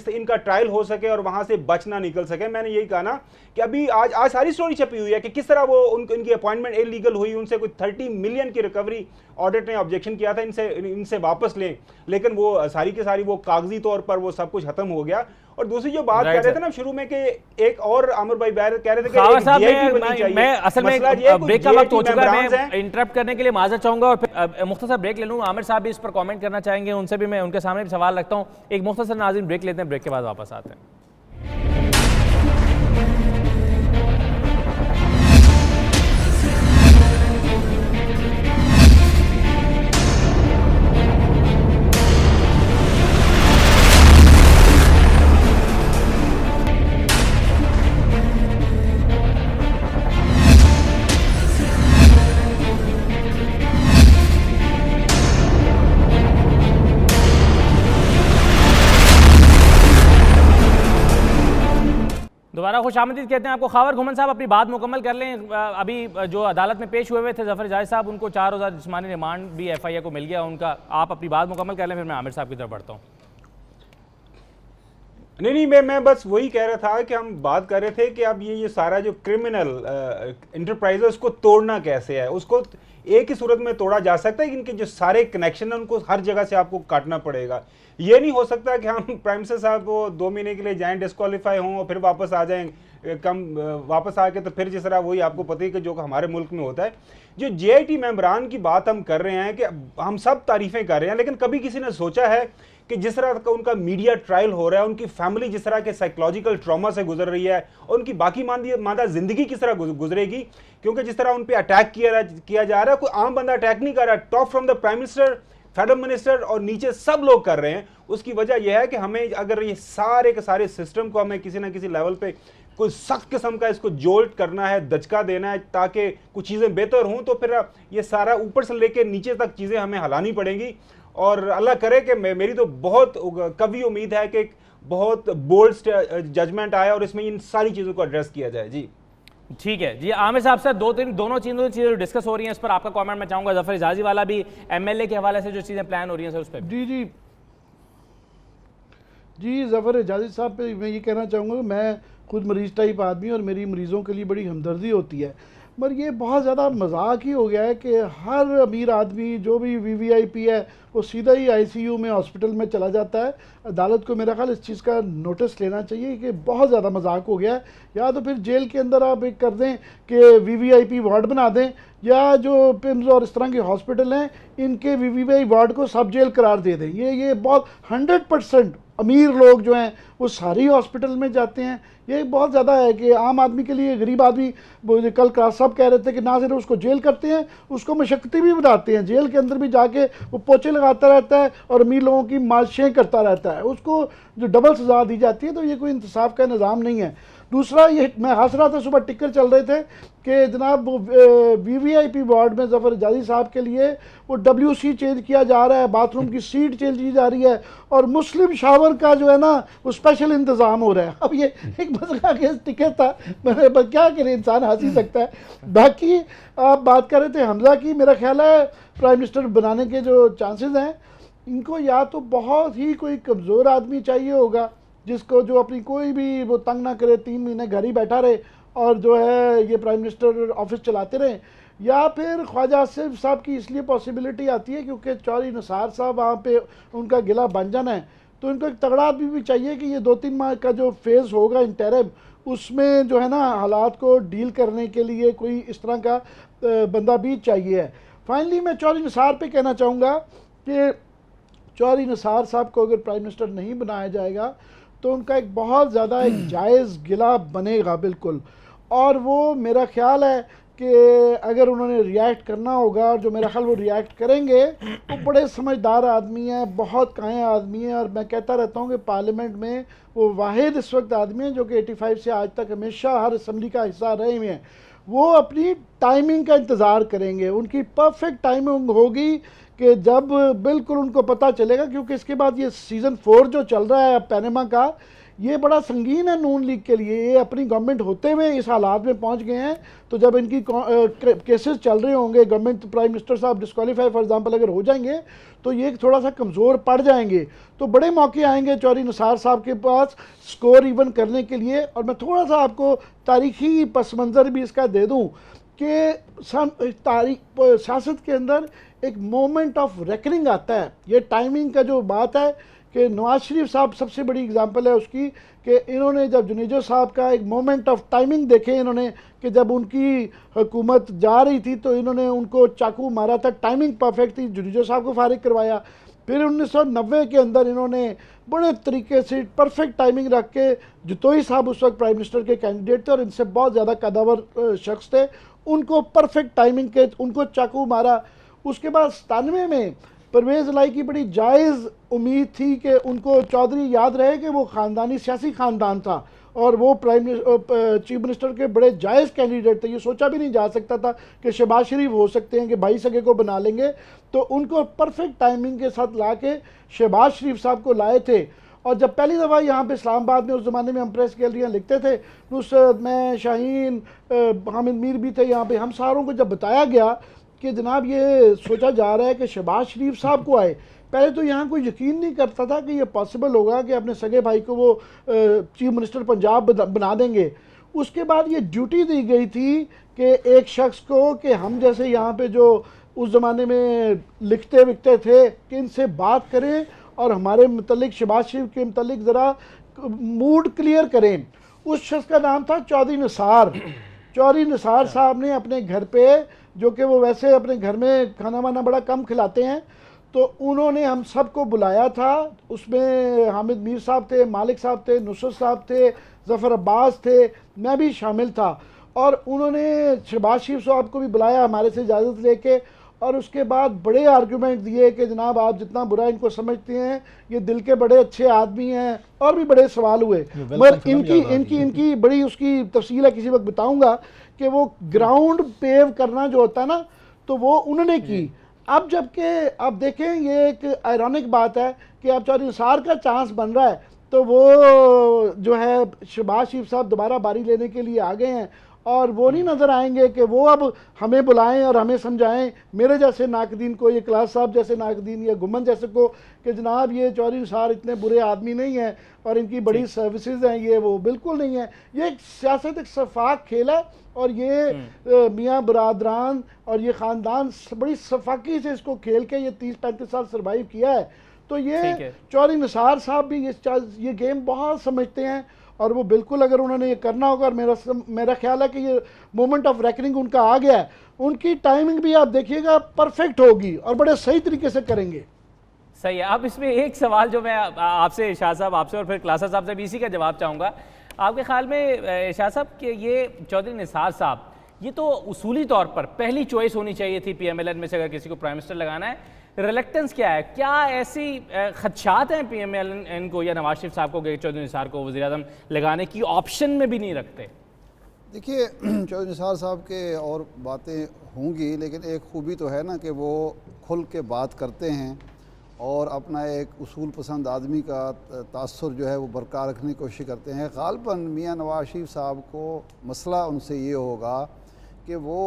इनका ट्रायल हो सके और वहां से बच ना निकल सके। मैंने यही कहा ना कि अभी आज सारी स्टोरी छपी हुई है कि किस तरह वो इनकी अपॉइंटमेंट इलीगल हुई, उनसे कोई 30 मिलियन की रिकवरी ऑडिट ने ऑब्जेक्शन किया था इनसे वापस लें, लेकिन वो सारी की सारी वो कागजी तौर पर वो सब कुछ खत्म हो गया। और दूसरी जो बात कर रहे थे ना शुरू में कि एक और आमिर भाई कह रहे थे कि मैं असल में ब्रेक का वक्त हो चुका है, मैं इंटरप्ट करने के लिए माजरत चाहूंगा और फिर मुख्तसर ब्रेक ले लूँ। आमिर साहब भी इस पर कमेंट करना चाहेंगे, उनसे भी मैं उनके सामने भी सवाल रखता हूँ। एक मुख्तसर नाज़रीन ब्रेक लेते हैं, ब्रेक के बाद वापस आते हैं। दोबारा खुशामदीद कहते हैं आपको। खावर घुमन साहब अपनी बात मुकम्मल कर लें। अभी जो अदालत में पेश हुए थे जफर हिजाजी साहब, उनको 4 रोज़ा जिस्मानी रिमांड भी FIA को मिल गया उनका। आप अपनी बात मुकम्मल कर लें, फिर मैं आमिर साहब की तरफ बढ़ता हूँ। नहीं मैं बस वही कह रहा था कि हम बात कर रहे थे कि अब ये सारा जो क्रिमिनल इंटरप्राइज है उसको तोड़ना कैसे है। उसको एक ही सूरत में तोड़ा जा सकता है कि इनके जो सारे कनेक्शन है उनको हर जगह से आपको काटना पड़ेगा। ये नहीं हो सकता कि हम प्राइम मिनिस्टर साहब वो 2 महीने के लिए जाएं, डिस्क्वालीफाई हों और फिर वापस आ जाएं, वापस आके तो फिर जिस तरह वही आपको पता ही कि जो हमारे मुल्क में होता है। जो JIT मेंबरान की बात हम कर रहे हैं कि हम सब तारीफें कर रहे हैं, लेकिन कभी किसी ने सोचा है कि जिस तरह का उनका मीडिया ट्रायल हो रहा है, उनकी फैमिली जिस तरह के साइकोलॉजिकल ट्रॉमा से गुजर रही है और उनकी बाकी मादा जिंदगी किस तरह गुजरेगी, क्योंकि जिस तरह उन पर अटैक किया जा रहा है, कोई आम बंदा अटैक नहीं कर रहा, top from the prime minister, federal minister और नीचे सब लोग कर रहे हैं। उसकी वजह यह है कि हमें अगर ये सारे के सारे सिस्टम को हमें किसी ना किसी लेवल पे कोई सख्त किस्म का इसको जोल्ट करना है, दचका देना है ताकि कुछ चीज़ें बेहतर हों, तो फिर ये सारा ऊपर से लेकर नीचे तक चीज़ें हमें हिलानी पड़ेंगी। और अल्लाह करे कि मेरी तो बहुत कभी उम्मीद है कि बहुत बोल्ड जजमेंट आया और इसमें इन सारी चीज़ों को एड्रेस किया जाए। जी ठीक है जी। आमिर साहब से दोनों चीज़ें डिस्कस हो रही हैं, इस पर आपका कमेंट मैं चाहूँगा। जफर हिजाजी वाला भी MLA के हवाले से जो चीज़ें प्लान हो रही हैं सर उस पर। जी जफर हिजाजी साहब पे मैं ये कहना चाहूँगा, मैं खुद मरीज़ टाइप आदमी और मेरी मरीज़ों के लिए बड़ी हमदर्दी होती है, मगर ये बहुत ज़्यादा मजाक ही हो गया है कि हर अमीर आदमी जो भी VVIP है वो सीधा ही ICU में हॉस्पिटल में चला जाता है। अदालत को मेरा ख्याल इस चीज़ का नोटिस लेना चाहिए कि बहुत ज़्यादा मजाक हो गया है। या तो फिर जेल के अंदर आप एक कर दें कि VVIP वार्ड बना दें, या जो पिम्स और इस तरह के हॉस्पिटल हैं इनके VVIP वार्ड को सब जेल करार दे दें। ये बहुत 100% अमीर लोग जो हैं वो सारी हॉस्पिटल में जाते हैं। ये बहुत ज़्यादा है कि आम आदमी के लिए, गरीब आदमी, कल क्रास साहब कह रहे थे कि ना सिर्फ उसको जेल करते हैं, उसको मशक्क़ती भी बताते हैं। जेल के अंदर भी जाके वो पोछे लगाता रहता है और अमीर लोगों की मालिशें करता रहता है, उसको जो डबल सज़ा दी जाती है। तो ये कोई इंसाफ का निज़ाम नहीं है। दूसरा, ये मैं हंस रहा था, सुबह टिकर चल रहे थे कि जनाब VVIP वार्ड में ज़फ़र हिजाज़ी साहब के लिए वो WC चेंज किया जा रहा है, बाथरूम की सीट चेंज की जा रही है, और मुस्लिम शावर का जो है ना वो स्पेशल इंतज़ाम हो रहा है। अब ये एक मसला के टिकट था, मैंने क्या करे, इंसान हंस ही सकता है। बाकी आप बात कर रहे थे हमजा की, मेरा ख्याल है प्राइम मिनिस्टर बनाने के जो चांसेस हैं, इनको या तो बहुत ही कोई कमज़ोर आदमी चाहिए होगा जिसको, जो अपनी कोई भी वो तंग ना करे, 3 महीने घर ही बैठा रहे और जो है ये प्राइम मिनिस्टर ऑफिस चलाते रहे, या फिर ख्वाजा आसिफ साहब की इसलिए पॉसिबिलिटी आती है क्योंकि चौधरी निसार साहब वहाँ पे उनका गिला बन जाना है। तो इनको एक तगड़ा आदमी भी चाहिए कि ये 2-3 माह का जो फेज़ होगा इंटरिम, उसमें जो है ना हालात को डील करने के लिए कोई इस तरह का बंदा भी चाहिए है। फाइनली मैं चौधरी निसार पे कहना चाहूँगा कि चौधरी निसार साहब को अगर प्राइम मिनिस्टर नहीं बनाया जाएगा तो उनका एक बहुत ज़्यादा एक जायज़ गिला बनेगा बिल्कुल। और वो मेरा ख्याल है कि अगर उन्होंने रिएक्ट करना होगा, और जो मेरा ख्याल वो रिएक्ट करेंगे, वो बड़े समझदार आदमी हैं, बहुत काया आदमी हैं, और मैं कहता रहता हूँ कि पार्लियामेंट में वो वाहिद इस वक्त आदमी हैं जो कि 85 से आज तक हमेशा हर असम्बली का हिस्सा रहे हुए हैं। वो अपनी टाइमिंग का इंतज़ार करेंगे, उनकी परफेक्ट टाइमिंग होगी कि जब बिल्कुल उनको पता चलेगा, क्योंकि इसके बाद ये सीज़न 4 जो चल रहा है पैनामा का, ये बड़ा संगीन है नून लीग के लिए। ये अपनी गवर्नमेंट होते हुए इस हालात में पहुंच गए हैं, तो जब इनकी केसेस चल रहे होंगे, गवर्नमेंट प्राइम मिनिस्टर साहब डिस्क्वालीफाई फॉर एग्जांपल अगर हो जाएंगे, तो ये थोड़ा सा कमज़ोर पड़ जाएंगे। तो बड़े मौके आएंगे चौधरी निसार साहब के पास स्कोर इवन करने के लिए। और मैं थोड़ा सा आपको तारीखी पस मंज़र भी इसका दे दूँ कि सियासत के अंदर एक मोमेंट ऑफ रेकनिंग आता है। ये टाइमिंग का जो बात है कि नवाज शरीफ साहब सबसे बड़ी एग्जांपल है उसकी, कि इन्होंने जब जुनेजो साहब का एक मोमेंट ऑफ टाइमिंग देखे इन्होंने, कि जब उनकी हुकूमत जा रही थी तो इन्होंने उनको चाकू मारा था, टाइमिंग परफेक्ट थी, जुनेजो साहब को फारिग करवाया। फिर 1990 के अंदर इन्होंने बड़े तरीके से परफेक्ट टाइमिंग रख के, जतोई साहब उस वक्त प्राइम मिनिस्टर के कैंडिडेट थे और इनसे बहुत ज़्यादा कदावर शख्स थे, उनको परफेक्ट टाइमिंग के उनको चाकू मारा। उसके बाद 97 में परवेज़ इलाही की बड़ी जायज़ उम्मीद थी कि उनको चौधरी याद रहे कि वो ख़ानदानी सियासी ख़ानदान था और वो चीफ मिनिस्टर के बड़े जायज़ कैंडिडेट थे। ये सोचा भी नहीं जा सकता था कि शहबाज शरीफ हो सकते हैं कि भाई सगे को बना लेंगे। तो उनको परफेक्ट टाइमिंग के साथ ला के शहबाज शरीफ साहब को लाए थे। और जब पहली दफ़ा यहाँ पे इस्लामाबाद में, उस ज़माने में हम प्रेस गैलरियाँ लिखते थे, नुसरत, मैं, शाहीन, हामिद मीर भी थे यहाँ पे, हम सारों को जब बताया गया कि जनाब ये सोचा जा रहा है कि शहबाज शरीफ साहब को आए, पहले तो यहाँ कोई यकीन नहीं करता था कि ये पॉसिबल होगा कि अपने सगे भाई को वो चीफ मिनिस्टर पंजाब बना देंगे। उसके बाद ये ड्यूटी दी गई थी कि एक शख्स को, कि हम जैसे यहाँ पे जो उस ज़माने में लिखते विकते थे, कि इनसे बात करें और हमारे मतलब शहबाज शरीफ के मतलब ज़रा मूड क्लियर करें। उस शख्स का नाम था चौधरी निसार। चौधरी निसार साहब ने अपने घर पे, जो कि वो वैसे अपने घर में खाना वाना बड़ा कम खिलाते हैं, तो उन्होंने हम सबको बुलाया था। उसमें हामिद मीर साहब थे, मालिक साहब थे, नुसरत साहब थे, ज़फ़र अब्बास थे, मैं भी शामिल था। और उन्होंने शहबाज शरीफ साहब को भी बुलाया हमारे से इजाज़त लेके, और उसके बाद बड़े आर्गूमेंट दिए कि जनाब आप जितना बुरा इनको समझते हैं, ये दिल के बड़े अच्छे आदमी हैं, और भी बड़े सवाल हुए। मगर इनकी बड़ी उसकी तफसील है, किसी वक्त बताऊंगा कि वो ग्राउंड पेव करना जो होता है ना, तो वो उन्होंने की। अब जबकि आप देखें, ये एक आयरॉनिक बात है कि अब चौधरी निसार का चांस बन रहा है, तो वो जो है शहबाज शरीफ साहब दोबारा बारी लेने के लिए आ गए हैं, और वो नहीं नज़र आएंगे कि वो अब हमें बुलाएं और हमें समझाएं, मेरे जैसे नाकदीन को, ये क्लास साहब जैसे नाकदीन या गुमन जैसे को, कि जनाब ये चौधरी निसार इतने बुरे आदमी नहीं हैं और इनकी बड़ी सर्विसेज हैं, ये वो बिल्कुल नहीं है। ये एक सियासत, एक शफाक खेल है, और ये मियाँ बरादरान और ये ख़ानदान बड़ी शफाकी से इसको खेल के ये 30-35 साल सर्वाइव किया है। तो ये चौधरी निसार साहब भी ये गेम बहुत समझते हैं, और वो बिल्कुल अगर उन्होंने ये करना होगा, और मेरा ख्याल है कि ये मोमेंट ऑफ रेकनिंग उनका आ गया है। उनकी टाइमिंग भी आप देखिएगा परफेक्ट होगी और बड़े सही तरीके से करेंगे। सही है। अब इसमें एक सवाल जो मैं आपसे शाह साहब आपसे और फिर क्लासा साहब से भी इसी का जवाब चाहूँगा, आपके ख्याल में शाह साहब कि ये चौधरी निसार साहब ये तो उसूली तौर पर पहली चॉइस होनी चाहिए थी PMLN में से अगर किसी को प्राइम मिनिस्टर लगाना है, रिलेक्टेंस क्या है? क्या ऐसी खदशात हैं PMLN को या नवाज शरीफ साहब को कि चौधरी निसार को वज़ीर आज़म लगाने की ऑप्शन में भी नहीं रखते? देखिए, चौधरी निसार साहब के और बातें होंगी, लेकिन एक खूबी तो है ना कि वो खुल के बात करते हैं और अपना एक उसूल पसंद आदमी का तासुर जो है वो बरकरार रखने की कोशिश करते हैं। ग़ालिबन मियाँ नवाज शरीफ साहब को मसला उनसे ये होगा कि वो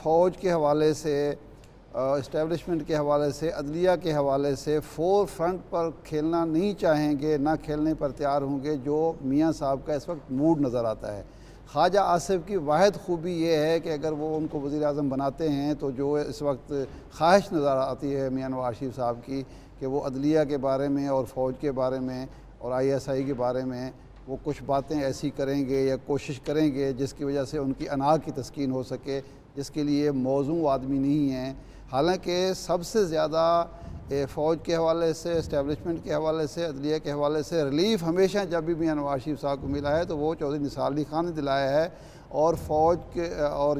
फ़ौज के हवाले से, इस्टेब्लिशमेंट के हवाले से, अदलिया के हवाले से फ़ोर फ्रंट पर खेलना नहीं चाहेंगे, ना खेलने पर तैयार होंगे, जो मियाँ साहब का इस वक्त मूड नज़र आता है। ख्वाजा आसिफ की वाहिद खूबी ये है कि अगर वो उनको वज़ीर आज़म बनाते हैं तो जो इस वक्त ख्वाहिश नज़र आती है मियाँ नवाज शरीफ साहब की कि वो अदलिया के बारे में और फ़ौज के बारे में और ISI के बारे में वो कुछ बातें ऐसी करेंगे या कोशिश करेंगे जिसकी वजह से उनकी अना की तस्कीन हो सके, जिसके लिए मौजूद आदमी नहीं हैं। हालांकि सबसे ज़्यादा फ़ौज के हवाले से, इस्टेब्लिशमेंट के हवाले से, अदलिया के हवाले से रिलीफ हमेशा जब भी मियाँ नवाज शरीफ साहब को मिला है तो वो चौधरी निसार अली खान ने दिलाया है। और फ़ौज के और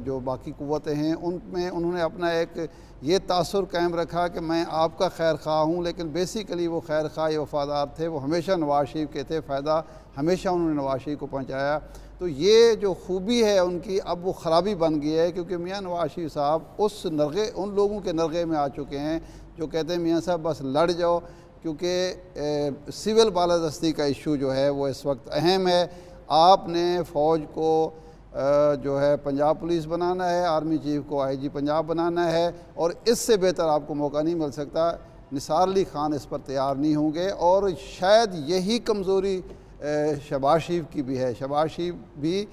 जो बाकी क़ुव्वतें हैं उनमें उन्होंने अपना एक ये तासुर कायम रखा कि मैं आपका खैर खा हूँ, लेकिन बेसिकली वो खैर खा या वफ़ादार थे, वो हमेशा नवाज शरीफ के थे, फ़ायदा हमेशा उन्होंने नवाज शरीफ को पहुँचाया। तो ये जो खूबी है उनकी अब वो ख़राबी बन गई है, क्योंकि मियाँ नवाज शरीफ साहब उस नरगे, उन लोगों के नरगे में आ चुके हैं जो कहते हैं मियाँ साहब बस लड़ जाओ, क्योंकि सिविल बालादस्ती का इशू जो है वो इस वक्त अहम है। आपने फ़ौज को जो है पंजाब पुलिस बनाना है, आर्मी चीफ को IG पंजाब बनाना है, और इससे बेहतर आपको मौका नहीं मिल सकता। निसार अली खान इस पर तैयार नहीं होंगे, और शायद यही कमज़ोरी शहबाज शरीफ की भी है। शहबाज शरीफ भी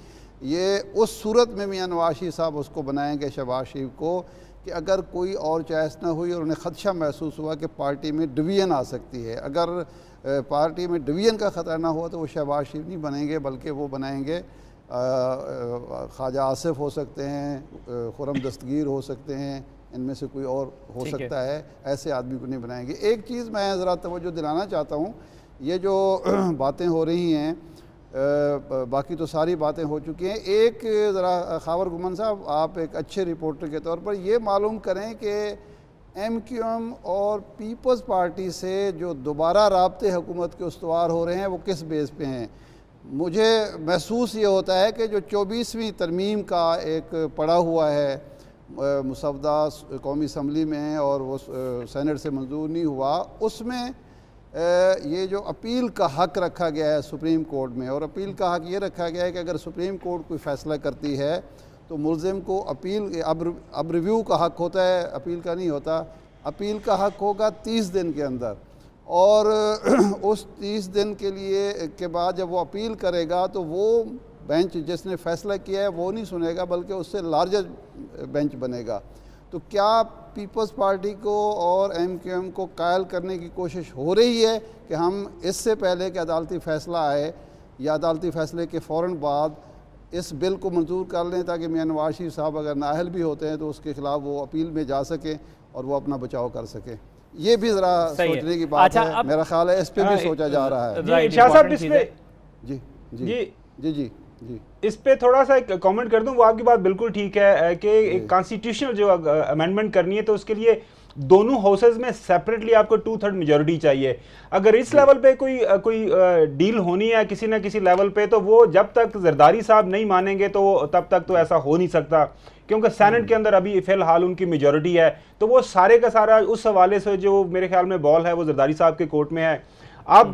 ये उस सूरत में मियाँ नवाज शरीफ साहब उसको बनाएंगे शहबाज शरीफ को कि अगर कोई और चॉइस ना हुई और उन्हें ख़दशा महसूस हुआ कि पार्टी में डिवीज़न आ सकती है। अगर पार्टी में डिवीज़न का ख़तरा ना हुआ तो वो शहबाज शरीफ नहीं बनेंगे, बल्कि वो बनाएंगे ख्वाजा आसिफ हो सकते हैं, खुरम दस्तगीर हो सकते हैं, इनमें से कोई और हो सकता है। ऐसे आदमी को नहीं बनाएंगे। एक चीज़ मैं ज़रा तवज्जो दिलाना चाहता हूँ, ये जो बातें हो रही हैं, बाकी तो सारी बातें हो चुकी हैं, एक ज़रा खावर गुमन साहब आप एक अच्छे रिपोर्टर के तौर पर ये मालूम करें कि MQM और पीपल्स पार्टी से जो दोबारा राब्ते हुकूमत के उस्तवार हो रहे हैं वो किस बेस पे हैं। मुझे महसूस ये होता है कि जो 24वीं तरमीम का एक पड़ा हुआ है मुसवदा कौमी असम्बली में और वो सेनेट से मंजूर नहीं हुआ, उसमें ये जो अपील का हक़ रखा गया है सुप्रीम कोर्ट में, और अपील का हक़ ये रखा गया है कि अगर सुप्रीम कोर्ट कोई फ़ैसला करती है तो मुल्ज़िम को अपील, अब रिव्यू का हक़ होता है, अपील का नहीं होता। अपील का हक़ होगा 30 दिन के अंदर, और उस 30 दिन के लिए के बाद जब वो अपील करेगा तो वो बेंच जिसने फ़ैसला किया है वो नहीं सुनेगा, बल्कि उससे लार्जर बेंच बनेगा। तो क्या पीपल्स पार्टी को और MQM को कायल करने की कोशिश हो रही है कि हम इससे पहले कि अदालती फ़ैसला आए या अदालती फ़ैसले के फ़ौरन बाद इस बिल को मंजूर कर लें, ताकि मियाँ नवाज शरीफ साहब अगर नाअहल भी होते हैं तो उसके ख़िलाफ़ वो अपील में जा सकें और वो अपना बचाव कर सकें। ये भी ज़रा सोचने की बात है। मेरा ख्याल है इस पर भी सोचा जा रहा है। शाह साहब इसमें जी जी जी जी जी जी इस पे थोड़ा सा एक कमेंट कर दूं। वो आपकी बात बिल्कुल ठीक है कि एक कॉन्स्टिट्यूशनल जो अमेंडमेंट करनी है तो उसके लिए दोनों हाउसेज में सेपरेटली आपको 2/3 मेजॉरिटी चाहिए। अगर इस लेवल पे कोई डील होनी है किसी ना किसी लेवल पे, तो वो जब तक जरदारी साहब नहीं मानेंगे तो तब तक तो ऐसा हो नहीं सकता, क्योंकि सेनेट के अंदर अभी फिलहाल उनकी मेजॉरिटी है। तो वो सारे का सारा उस हवाले से जो मेरे ख्याल में बॉल है वो जरदारी साहब के कोर्ट में है। अब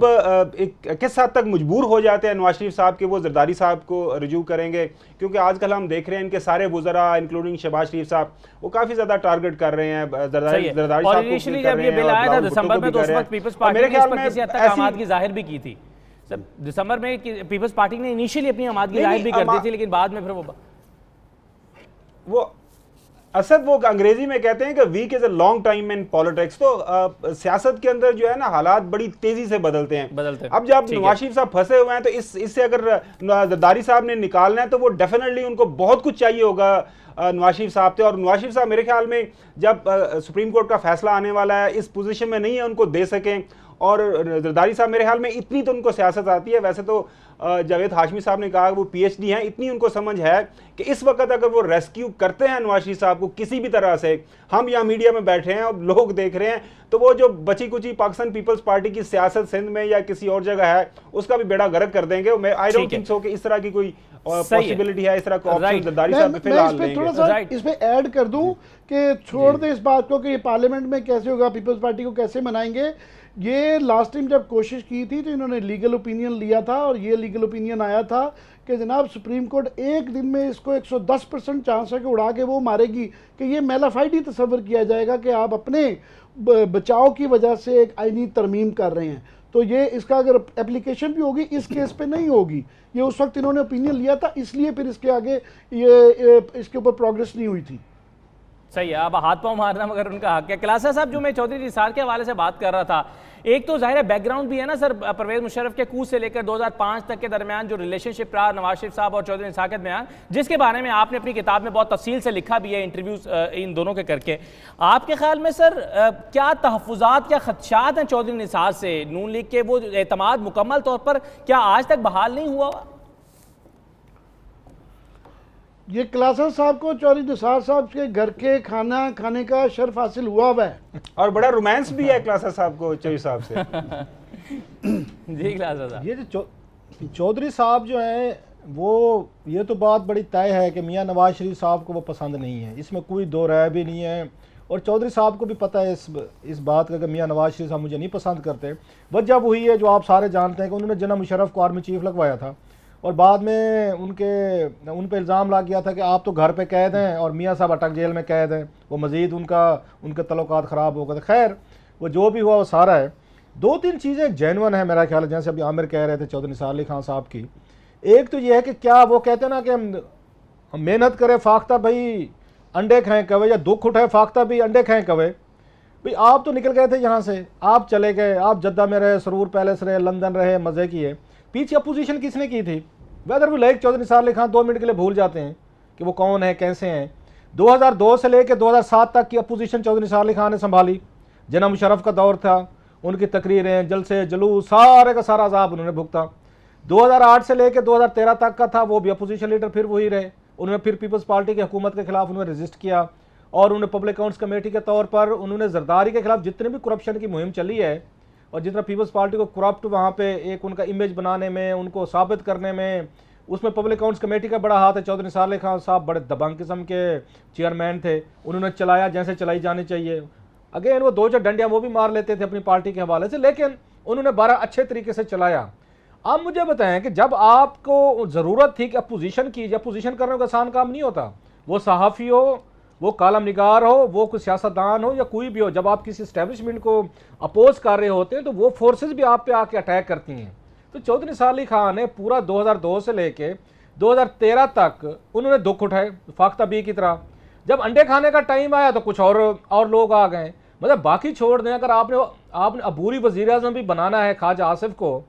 किस हद तक मजबूर हो जाते हैं नवाज शरीफ साहब के वो जरदारी साहब को रिज्यू करेंगे, क्योंकि आजकल हम देख रहे हैं इनके सारे वुज़रा इंक्लूडिंग शहबाज शरीफ साहब वो काफी ज्यादा टारगेट कर रहे हैं जरदारी साहब को। इनिशियली जब ये बिल आया था दिसंबर में तो उस वक्त पीपल्स पार्टी ने इस पर किसी हद तक आमादगी जाहिर भी की थी। दिसंबर में पीपल्स पार्टी ने इनिशियली अपनी आमादगी जाहिर भी कर दी थी, लेकिन बाद में फिर वो असद वो अंग्रेजी में कहते हैं कि week is a long time in politics. तो सियासत के अंदर जो है ना हालात बड़ी तेजी से बदलते हैं। अब जब नवाज शरीफ साहब फंसे हुए हैं तो इससे अगर जरदारी साहब ने निकालना है तो वो डेफिनेटली उनको बहुत कुछ चाहिए होगा नवाज शरीफ साहब थे। और नवाज शरीफ साहब मेरे ख्याल में जब सुप्रीम कोर्ट का फैसला आने वाला है इस पोजीशन में नहीं है उनको दे सकें। और जरदारी साहब मेरे ख्याल में इतनी तो उनको सियासत आती है, वैसे तो जावेद हाशमी साहब ने कहा वो पीएचडी हैं, इतनी उनको समझ है कि इस वक्त अगर वो रेस्क्यू करते हैं नवाज शरीफ साहब को किसी भी तरह से, हम यहाँ मीडिया में बैठे हैं और लोग देख रहे हैं, तो वो जो बची कुची पाकिस्तान पीपल्स पार्टी की सियासत सिंध में या किसी और जगह है उसका भी बेड़ा गर्क कर देंगे। मैं आई डोंट थिंक सो कि इस तरह की कोई पॉसिबिलिटी है, इस तरह का ऑप्शन जरदारी साहब फिलहाल लेंगे। थोड़ा सा इसमें ऐड कर दूं कि छोड़ दे इस बात को कि ये पार्लियामेंट में कैसे होगा, पीपल्स पार्टी को कैसे मनाएंगे। ये लास्ट टाइम जब कोशिश की थी तो इन्होंने लीगल ओपिनियन लिया था और ये लीगल ओपिनियन आया था कि जनाब सुप्रीम कोर्ट एक दिन में इसको 110% चांस है कि उड़ा के वो मारेगी, कि ये मेलाफाइड ही तस्वर किया जाएगा कि आप अपने बचाव की वजह से एक आईनी तरमीम कर रहे हैं। तो ये इसका अगर एप्लीकेशन भी होगी इस केस पे नहीं होगी। ये उस वक्त इन्होंने ओपिनियन लिया था, इसलिए फिर इसके आगे ये इसके ऊपर प्रोग्रेस नहीं हुई थी। सही है, अब हाथ पांव मारना मगर उनका हक है। क्लासा साहब, जो मैं चौधरी निसार के हवाले से बात कर रहा था, एक तो जाहिर है बैकग्राउंड भी है ना सर, परवेज मुशर्रफ के कूच से लेकर 2005 तक के दरमियान जो रिलेशनशिप रहा नवाज शरीफ साहब और चौधरी निसार के दरमियान, जिसके बारे में आपने अपनी किताब में बहुत तफसील से लिखा भी है, इंटरव्यूज इन दोनों के करके। आपके ख्याल में सर क्या तहफ़्फ़ुज़ात या खदशात हैं चौधरी निसार से? नून लीग के वो एतमाद मुकम्मल तौर पर क्या आज तक बहाल नहीं हुआ? ये क्लासा साहब को चौधरी निसार साहब के घर के खाना खाने का शर्फ हासिल हुआ है और बड़ा रोमांस भी है क्लासा साहब को चौधरी साहब से। जी क्लासा साहब, ये जो चौधरी साहब जो हैं वो, ये तो बात बड़ी तय है कि मियां नवाज शरीफ साहब को वो पसंद नहीं है, इसमें कोई दो राय भी नहीं है। और चौधरी साहब को भी पता है इस बात का कि मियां नवाज शरीफ साहब मुझे नहीं पसंद करते। वजह वही है जो आप सारे जानते हैं कि उन्होंने जना मुशर्रफ को आर्मी चीफ लगवाया था और बाद में उन पे इल्ज़ाम लग गया था कि आप तो घर पे कैद हैं और मियां साहब अटक जेल में कैद हैं, वो मज़ीद उनके तल्लुकात ख़राब हो गए। खैर वो जो भी हुआ वो सारा है। दो तीन चीज़ें जेन्युइन है मेरा ख्याल है, जैसे अभी आमिर कह रहे थे चौधरी निसार अली खान साहब की। एक तो ये है कि क्या वो कहते हैं ना कि हम मेहनत करें फाख्ता भाई अंडे खाएं कवे, या दुख उठाए फाख्ता भी अंडे खाएं कवे। भाई आप तो निकल गए थे यहाँ से, आप चले गए, आप जद्दा में रहे, सरूर पैलेस रहे, लंदन रहे, मज़े किए। पीछे अपोजिशन किसने की थी? वेदर वो लाइक चौधरी निसार अली खान 2 मिनट के लिए भूल जाते हैं कि वो कौन है, कैसे हैं। 2002 से लेकर 2007 तक की अपोजिशन चौधरी निसार अली खान ने संभाली। जना मुशर्रफ का दौर था, उनकी तकरीरें, जलसे जुलूस, सारे का सारा अजाब उन्होंने भुगता। 2008 से लेकर 2013 तक का था, वो भी अपोजिशन लीडर फिर वही रहे। उन्होंने फिर पीपल्स पार्टी की हुकूमत के खिलाफ उन्होंने रजिस्ट किया और उन्होंने पब्लिक अकाउंट्स कमेटी के तौर पर उन्होंने जरदारी के खिलाफ जितने भी करप्शन की मुहिम चली है और जितना पीपल्स पार्टी को करप्ट वहाँ पे एक उनका इमेज बनाने में, उनको साबित करने में, उसमें पब्लिक अकाउंट्स कमेटी का बड़ा हाथ है। चौधरी निसार अली खान साहब बड़े दबंग किस्म के चेयरमैन थे, उन्होंने चलाया जैसे चलाई जानी चाहिए। अगेन वो 2-4 डंडियाँ वो भी मार लेते थे अपनी पार्टी के हवाले से, लेकिन उन्होंने 12 अच्छे तरीके से चलाया। आप मुझे बताएं कि जब आपको ज़रूरत थी कि अपोजिशन की, अपोजिशन करने का आसान काम नहीं होता, वो सहाफ़ी हो, वो कालम निगार हो, वो कोई सियासतदान हो या कोई भी हो, जब आप किसी इस्टेब्लिशमेंट को अपोज कर रहे होते हैं तो वो फोर्सेस भी आप पे आके अटैक करती हैं। तो चौधरी निसार अली खान ने पूरा 2002 से लेके 2013 तक उन्होंने दुख उठाए फाख्ता बी की तरह। जब अंडे खाने का टाइम आया तो कुछ और लोग आ गए। मतलब बाकी छोड़ दें, अगर आपने अबूरी वज़ीर आज़म भी बनाना है ख्वाजा आसिफ को,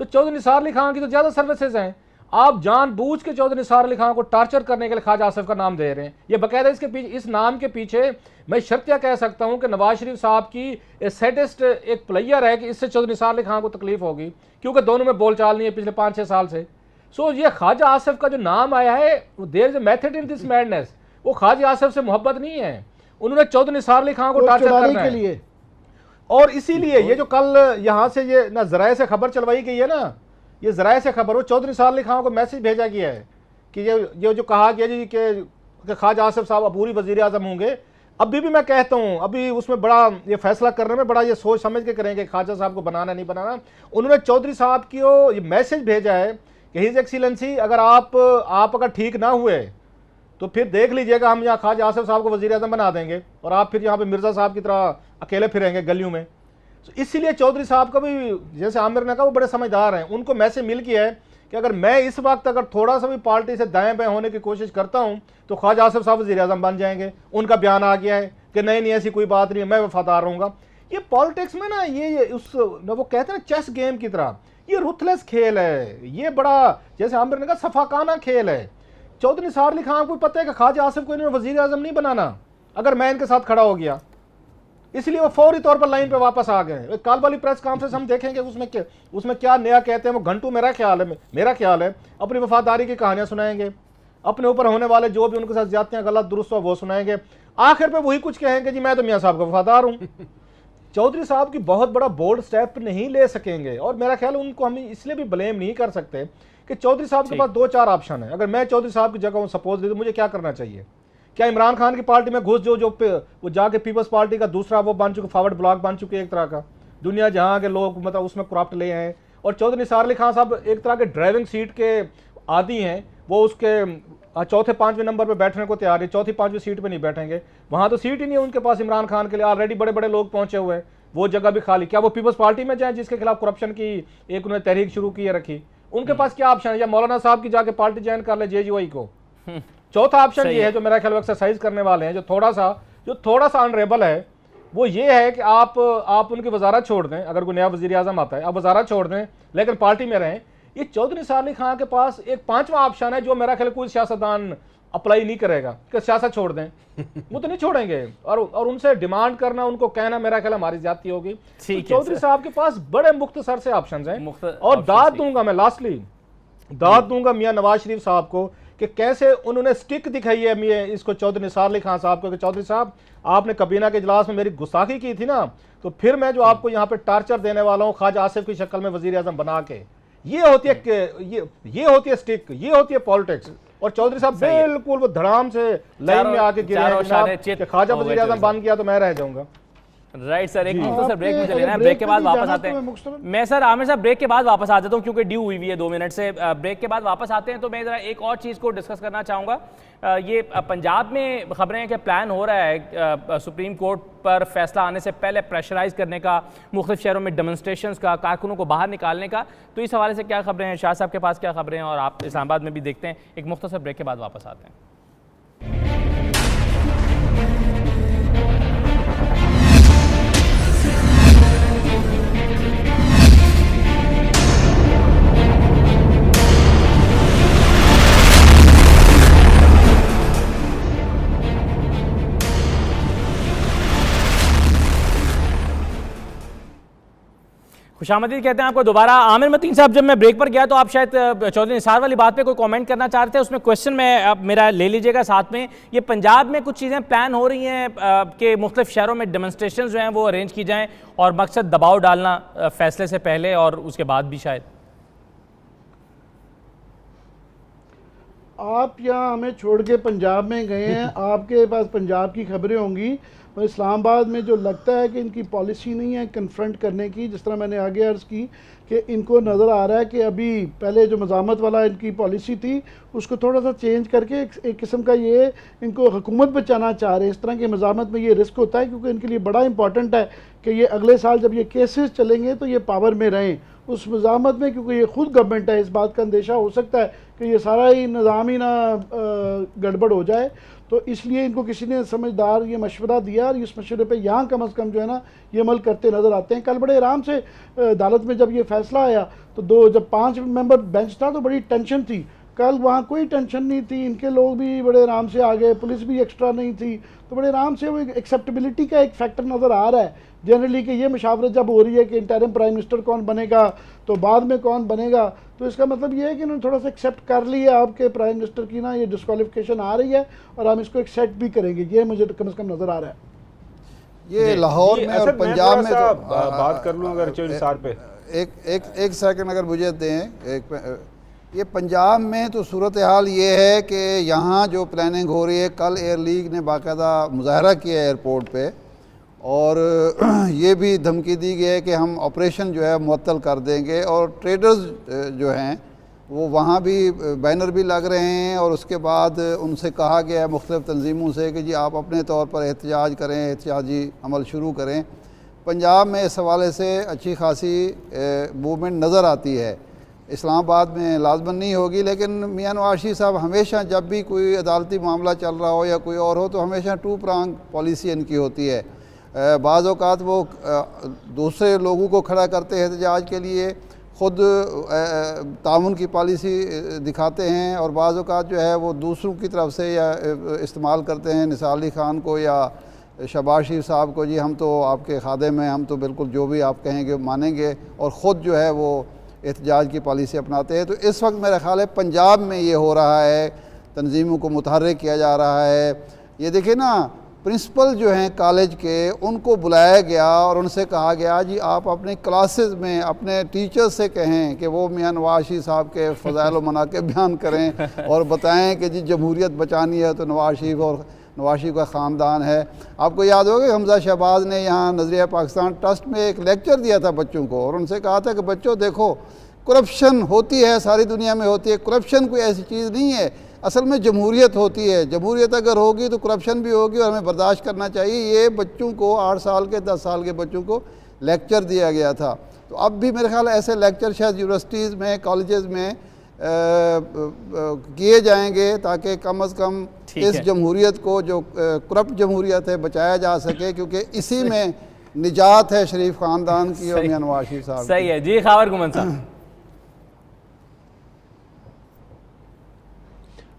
तो चौधरी निसार अली खान की तो ज़्यादा सर्विसेज हैं। आप जानबूझ के चौधरी निसार अली खान को टार्चर करने के लिए ख्वाजा आसिफ का नाम दे रहे हैं। ये बाकायदा इसके पीछे, इस नाम के पीछे मैं शर्तिया कह सकता हूं कि नवाज शरीफ साहब की सैडेस्ट एक प्लेयर है कि इससे चौधरी निसार अली खान को तकलीफ होगी, क्योंकि दोनों में बोलचाल नहीं है पिछले 5-6 साल से। सो ये ख्वाजा आसिफ का जो नाम आया है, there is a method in this madness. वो ख्वाजा आसिफ से मोहब्बत नहीं है, उन्होंने चौधरी निसार अली खान को टार्चर करने के लिए। और इसीलिए ये जो कल यहाँ से ये ना ज़राए से खबर चलवाई गई है ना, ये ज़राए से खबर, वो चौधरी निसार अली खान को मैसेज भेजा गया है कि ये जो कहा गया जी कि ख्वाजा आसिफ साहब अबूरी वज़ीर आज़म होंगे। अभी भी मैं कहता हूँ, अभी उसमें बड़ा ये फैसला करने में बड़ा ये सोच समझ के करेंगे ख्वाजा साहब को बनाना नहीं बनाना। उन्होंने चौधरी साहब की ये मैसेज भेजा है कि हिज एक्सीलेंसी, अगर आप अगर ठीक ना हुए तो फिर देख लीजिएगा, हम यहाँ ख्वाजा आसिफ साहब को वज़ीर आज़म बना देंगे और आप फिर यहाँ पे मिर्ज़ा साहब की तरह अकेले फिरेंगे गलियों में। तो इसीलिए चौधरी साहब का भी, जैसे आमिर ने कहा, वो बड़े समझदार हैं, उनको मैसेज मिल गया है कि अगर मैं इस वक्त अगर थोड़ा सा भी पार्टी से दाएं बाएं होने की कोशिश करता हूं तो ख्वाजा आसिफ साहब वज़ीर आज़म बन जाएंगे। उनका बयान आ गया है कि नहीं ऐसी कोई बात नहीं है, मैं वफादार रहूंगा। ये पॉलिटिक्स में ना ये उस वो कहते हैं ना चेस गेम की तरह, ये रुथलेस खेल है, ये बड़ा जैसे आमिर ने कहा सफाकाना खेल है। चौधरी निसार अली खान को पता है कि ख्वाजा आसिफ को इन्होंने वज़ीर आज़म नहीं बनाना अगर मैं इनके साथ खड़ा हो गया, इसलिए वो फौरी तौर पर लाइन पे वापस आ गए। कल वाली प्रेस कॉन्फ्रेंस हम देखेंगे उसमें क्या नया कहते हैं वो घंटू। मेरा ख्याल है अपनी वफादारी की कहानियां सुनाएंगे, अपने ऊपर होने वाले जो भी उनके साथ ज्यादतियां गलत दुरुस्त हो वो सुनाएंगे, आखिर पे वही कुछ कहेंगे जी मैं तो मियां साहब का वफादार हूं। चौधरी साहब की बहुत बड़ा बोल्ड स्टेप नहीं ले सकेंगे, और मेरा ख्याल उनको हम इसलिए भी ब्लेम नहीं कर सकते कि चौधरी साहब के पास 2-4 ऑप्शन है। अगर मैं चौधरी साहब की जगह सपोज दे तो मुझे क्या करना चाहिए? क्या इमरान खान की पार्टी में घुस जो वो जाके पीपल्स पार्टी का दूसरा वो बन चुके, फॉरवर्ड ब्लॉक बन चुके एक तरह का, दुनिया जहां के लोग मतलब उसमें करप्ट ले आए, और चौधरी निसार अली खान साहब एक तरह के ड्राइविंग सीट के आदी हैं, वो उसके चौथे 5वें नंबर पे बैठने को तैयार है, चौथी 5वीं सीट पे नहीं बैठेंगे, वहां तो सीट ही नहीं है उनके पास इमरान खान के लिए, ऑलरेडी बड़े बड़े लोग पहुंचे हुए हैं, वो जगह भी खाली। क्या वो पीपल्स पार्टी में जाए जिसके खिलाफ करप्शन की एक उन्होंने तहरीक शुरू की है रखी? उनके पास क्या ऑप्शन है? या मौलाना साहब की जाके पार्टी ज्वाइन कर ले JUI को। चौथा ऑप्शन ये है जो मेरा ख्याल एक्सरसाइज करने वाले हैं, जो थोड़ा सा अनरेबल है, वो ये है कि आप उनकी वजारत छोड़ दें। अगर कोई नया वजीर आजम आता है आप वजारत छोड़ दें लेकिन पार्टी में रहें। ये चौधरी निसार अली खान के पास एक 5वां ऑप्शन है जो मेरा ख्याल कोई सियासतदान अप्लाई नहीं करेगा कि सियासत छोड़ दें। वो तो नहीं छोड़ेंगे, और उनसे डिमांड करना, उनको कहना मेरा ख्याल हमारी ज्यादती होगी। तो चौधरी साहब के पास बड़े मुख्तसर से ऑप्शन हैं, और दाद दूंगा मैं, लास्टली दाद दूंगा मियां नवाज शरीफ साहब को कि कैसे उन्होंने स्टिक दिखाई है इसको चौधरी निसार अली खान साहब को कि चौधरी साहब आपने कबीना के इजलास में मेरी गुस्ताखी की थी ना, तो फिर मैं जो आपको यहाँ पे टार्चर देने वाला हूँ ख्वाजा आसिफ की शक्ल में वजीर आजम बना के। ये होती है स्टिक, ये होती है पॉलिटिक्स। और चौधरी साहब बिल्कुल वो धड़ाम से लाइन में आके गिरे, ख्वाजा वजीर आजम बन गया तो मैं रह जाऊंगा। राइट सर, एक मिनट सर ब्रेक मुझे लेना है, ब्रेक के बाद वापस आते हैं। मैं सर आमिर साहब ब्रेक के बाद वापस आ जाता हूँ क्योंकि ड्यू हुई है 2 मिनट से। ब्रेक के बाद वापस आते हैं तो मैं जरा एक और चीज़ को डिस्कस करना चाहूँगा। ये पंजाब में खबरें हैं कि प्लान हो रहा है सुप्रीम कोर्ट पर फैसला आने से पहले प्रेशराइज करने का, मुख्तलिफ शहरों में डेमोन्स्ट्रेशंस का, कारकुनों को बाहर निकालने का। तो इस हवाले से क्या खबरें हैं, शाह साहब के पास क्या खबरें हैं, और आप इस्लामाबाद में भी देखते हैं। एक मुख्तसर ब्रेक के बाद वापस आते हैं। खुशामदीद कहते हैं आपको दोबारा। आमिर मतीन साहब, जब मैं ब्रेक पर गया तो आप शायद चौधरी निसार वाली बात पे कोई कमेंट करना चाह रहे थे, उसमें क्वेश्चन में आप मेरा ले लीजिएगा साथ में। ये पंजाब में कुछ चीज़ें प्लान हो रही हैं कि मुख्तलिफ शहरों में डेमोन्स्ट्रेशन जो हैं वो अरेंज की जाएँ, और मकसद दबाव डालना फैसले से पहले और उसके बाद भी। शायद आप यहाँ हमें छोड़ के पंजाब में गए हैं, आपके पास पंजाब की खबरें होंगी, और इस्लामाबाद में जो लगता है कि इनकी पॉलिसी नहीं है कन्फ्रंट करने की, जिस तरह मैंने आगे अर्ज़ की कि इनको नज़र आ रहा है कि अभी पहले जो मज़ामत वाला इनकी पॉलिसी थी उसको थोड़ा सा चेंज करके एक किस्म का ये इनको हुकूमत बचाना चाह रहे हैं। इस तरह की मज़ामत में ये रिस्क होता है क्योंकि इनके लिए बड़ा इंपॉर्टेंट है कि ये अगले साल जब ये केसेस चलेंगे तो ये पावर में रहें उस मज़ामत में, क्योंकि ये खुद गवर्नमेंट है। इस बात का अंदेशा हो सकता है कि ये सारा ही निज़ाम ही ना गड़बड़ हो जाए, तो इसलिए इनको किसी ने समझदार ये मशवरा दिया, और इस मशवरे पे यहाँ कम अज़ कम जो है ना ये अमल करते नज़र आते हैं। कल बड़े आराम से अदालत में जब ये फैसला आया तो जब 5 मेंबर बेंच था तो बड़ी टेंशन थी। कल वहाँ कोई टेंशन नहीं थी, इनके लोग भी बड़े आराम से आ गए, पुलिस भी एक्स्ट्रा नहीं थी, तो बड़े आराम से वो एक्सेप्टेबिलिटी का एक फैक्टर नज़र आ रहा है जनरली कि ये मुशावरत जब हो रही है कि इंटरिम प्राइम मिनिस्टर कौन बनेगा तो बाद में कौन बनेगा, तो इसका मतलब ये है कि उन्होंने थोड़ा सा एक्सेप्ट कर लिया आपके प्राइम मिनिस्टर की ना ये डिस्क्वालिफिकेशन आ रही है, और हम इसको एक्सेप्ट भी करेंगे, ये मुझे कम से कम नज़र आ रहा है। ये लाहौर में और पंजाब में तो बात कर लूँ अगर चौधरी साहब पे एक सेकंड अगर मुझे दें। ये पंजाब में तो सूरत हाल ये है कि यहाँ जो प्लानिंग हो रही है, कल एयर लीग ने बाकायदा मुजाहरा किया एयरपोर्ट पे, और ये भी धमकी दी गई है कि हम ऑपरेशन जो है मुअत्तल कर देंगे, और ट्रेडर्स जो हैं वो वहाँ भी बैनर भी लग रहे हैं, और उसके बाद उनसे कहा गया है मुख्तलिफ़ तंजीमों से कि जी आप अपने तौर पर एहतजाज करें, एहतजाजी अमल शुरू करें। पंजाब में इस हवाले से अच्छी खासी मूवमेंट नज़र आती है। इस्लामाबाद में लाजमन नहीं होगी, लेकिन मियां नवाज शरीफ साहब हमेशा जब भी कोई अदालती मामला चल रहा हो या कोई और हो तो हमेशा टू प्रांग पॉलिसी इनकी होती है। बाज़ औक़ात वो दूसरे लोगों को खड़ा करते हैं एहतजाज के लिए, ख़ुद ताउन की पॉलिसी दिखाते हैं, और बाज़ औक़ात जो है वो दूसरों की तरफ से या इस्तेमाल करते हैं निसार अली ख़ान को या शहबाज शरीफ साहब को, जी हम तो आपके खादिम हैं, हम तो बिल्कुल जो भी आप कहेंगे मानेंगे, और ख़ुद जो है वो एहतजाज की पॉलिसी अपनाते हैं। तो इस वक्त मेरा ख़्याल है पंजाब में ये हो रहा है, तंजीमों को मुतहर्रिक किया जा रहा है। ये देखिए ना, प्रिंसिपल जो हैं कॉलेज के उनको बुलाया गया और उनसे कहा गया जी आप अपने क्लासेस में अपने टीचर्स से कहें कि वो मियां नवाज शरीफ साहब के फ़ज़ाइल व मनाक़िब बयान करें और बताएं कि जी जमहूरियत बचानी है तो नवाज शरीफ और नवाज शरीफ का ख़ानदान है। आपको याद होगा कि हमजा शहबाज ने यहाँ नज़रिया पाकिस्तान ट्रस्ट में एक लेक्चर दिया था बच्चों को, और उनसे कहा था कि बच्चों देखो करप्शन होती है, सारी दुनिया में होती है, करप्शन कोई ऐसी चीज़ नहीं है, असल में जमहूरियत होती है, जमहूरियत अगर होगी तो करप्शन भी होगी और हमें बर्दाश्त करना चाहिए। ये बच्चों को 8 साल के 10 साल के बच्चों को लेक्चर दिया गया था। तो अब भी मेरे ख्याल ऐसे लेक्चर शायद यूनिवर्सिटीज़ में कॉलेजेस में किए जाएंगे ताकि कम अज़ कम इस जमहूरियत को जो करप्ट जमहूरियत है बचाया जा सके, क्योंकि इसी में निजात है शरीफ ख़ानदान की और मियां नवाज शरीफ साहब। सही है जी। खावर गुमन साहब।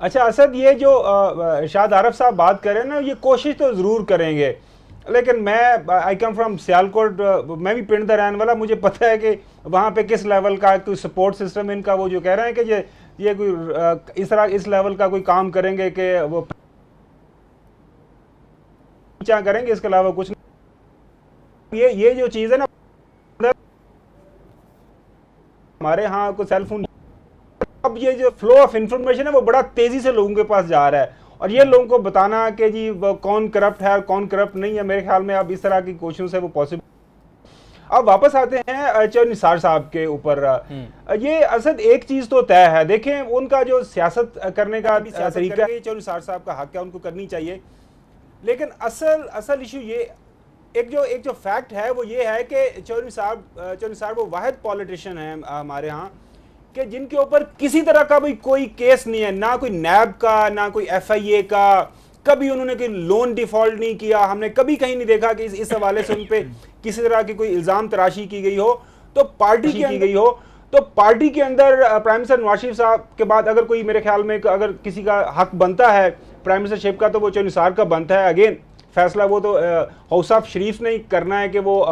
अच्छा असद, ये जो शाद आरफ साहब बात कर रहे हैं ना, ये कोशिश तो ज़रूर करेंगे, लेकिन मैं आई कम फ्राम सियालकोट, मैं भी पिंड दा रहने वाला, मुझे पता है कि वहाँ पे किस लेवल का कोई सपोर्ट सिस्टम इनका, वो जो कह रहे हैं कि ये कोई इस लेवल का कोई काम करेंगे कि वो क्या करेंगे, इसके अलावा कुछ नहीं। ये जो चीज़ है ना, हमारे यहाँ को सेलफोन, अब ये जो फ्लो ऑफ इंफॉर्मेशन है वो बड़ा तेजी से लोगों के पास जा रहा है, और ये लोगों को बताना कि जी कौन करप्ट है और कौन करप्ट नहीं है, मेरे ख्याल में अब इस तरह की कोशिशों से वो पॉसिबल। अब वापस आते हैं चौधरी निसार साहब के ऊपर। ये असद एक चीज तो तय है, देखें उनका जो सियासत करने का तरीका है, चौधरी निसार साहब का हक है, उनको करनी चाहिए, लेकिन असल इशू ये एक जो फैक्ट है वो ये है कि चौधरी साहब वो वाहिद पॉलिटिशियन है हमारे यहाँ कि जिनके ऊपर किसी तरह का भी कोई केस नहीं है, ना कोई नैब का ना कोई FIA का, कभी उन्होंने कोई लोन डिफॉल्ट नहीं किया, हमने कभी कहीं नहीं देखा कि इस हवाले से उन पे किसी तरह की कोई इल्जाम तराशी की गई हो। तो पार्टी के अंदर प्राइम मिनिस्टर नवाज शरीफ साहब के बाद अगर कोई, मेरे ख्याल में अगर किसी का हक बनता है प्राइम मिनिस्टरशिप का, तो वो चौधरी निसार का बनता है। अगेन फैसला वो तो हाउस ऑफ शरीफ ने करना है कि वो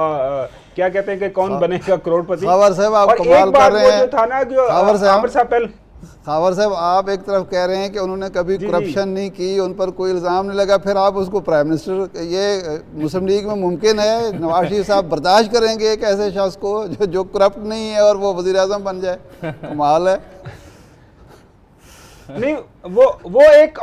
क्या कहते हैं कि कौन बनेगा करोड़पति। खावर साहब आप कमाल कर रहे हैं। खावर साहब आप एक तरफ कह रहे हैं कि उन्होंने कभी करप्शन नहीं की, उन पर कोई इल्ज़ाम नहीं लगा, फिर आप उसको प्राइम मिनिस्टर, ये मुस्लिम लीग में मुमकिन है नवाज शरीफ साहब बर्दाश्त करेंगे एक ऐसे शख्स को जो करप्ट नहीं है और वो वज़ीर आज़म बन जाए? कमाल है। नहीं, वो एक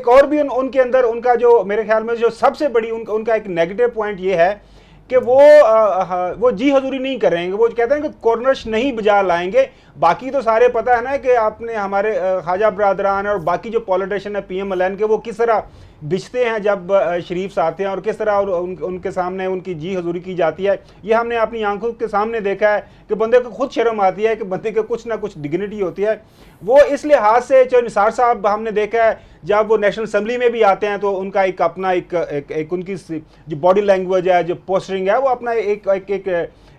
और भी उनके अंदर, उनका जो मेरे ख्याल में जो सबसे बड़ी उनका एक नेगेटिव पॉइंट ये है कि वो जी हजूरी नहीं करेंगे। वो कहते हैं कि कॉर्नर्स नहीं बजा लाएंगे। बाकी तो सारे पता है ना कि आपने हमारे ख्वाजा बरदरान और बाकी जो पॉलिटिशियन है PM के, वो किस तरह बिछते हैं जब शरीफ आते हैं और किस तरह उनके सामने उनकी जी हजूरी की जाती है। ये हमने अपनी आंखों के सामने देखा है कि बंदे को खुद शर्म आती है कि बंदे के कुछ ना कुछ डिग्निटी होती है। वो इस लिहाज से चौधरी निसार साहब हमने देखा है जब वो नेशनल असेंबली में भी आते हैं तो उनका एक अपना एक उनकी जो बॉडी लैंग्वेज है, जो पोस्टरिंग है, वो अपना एक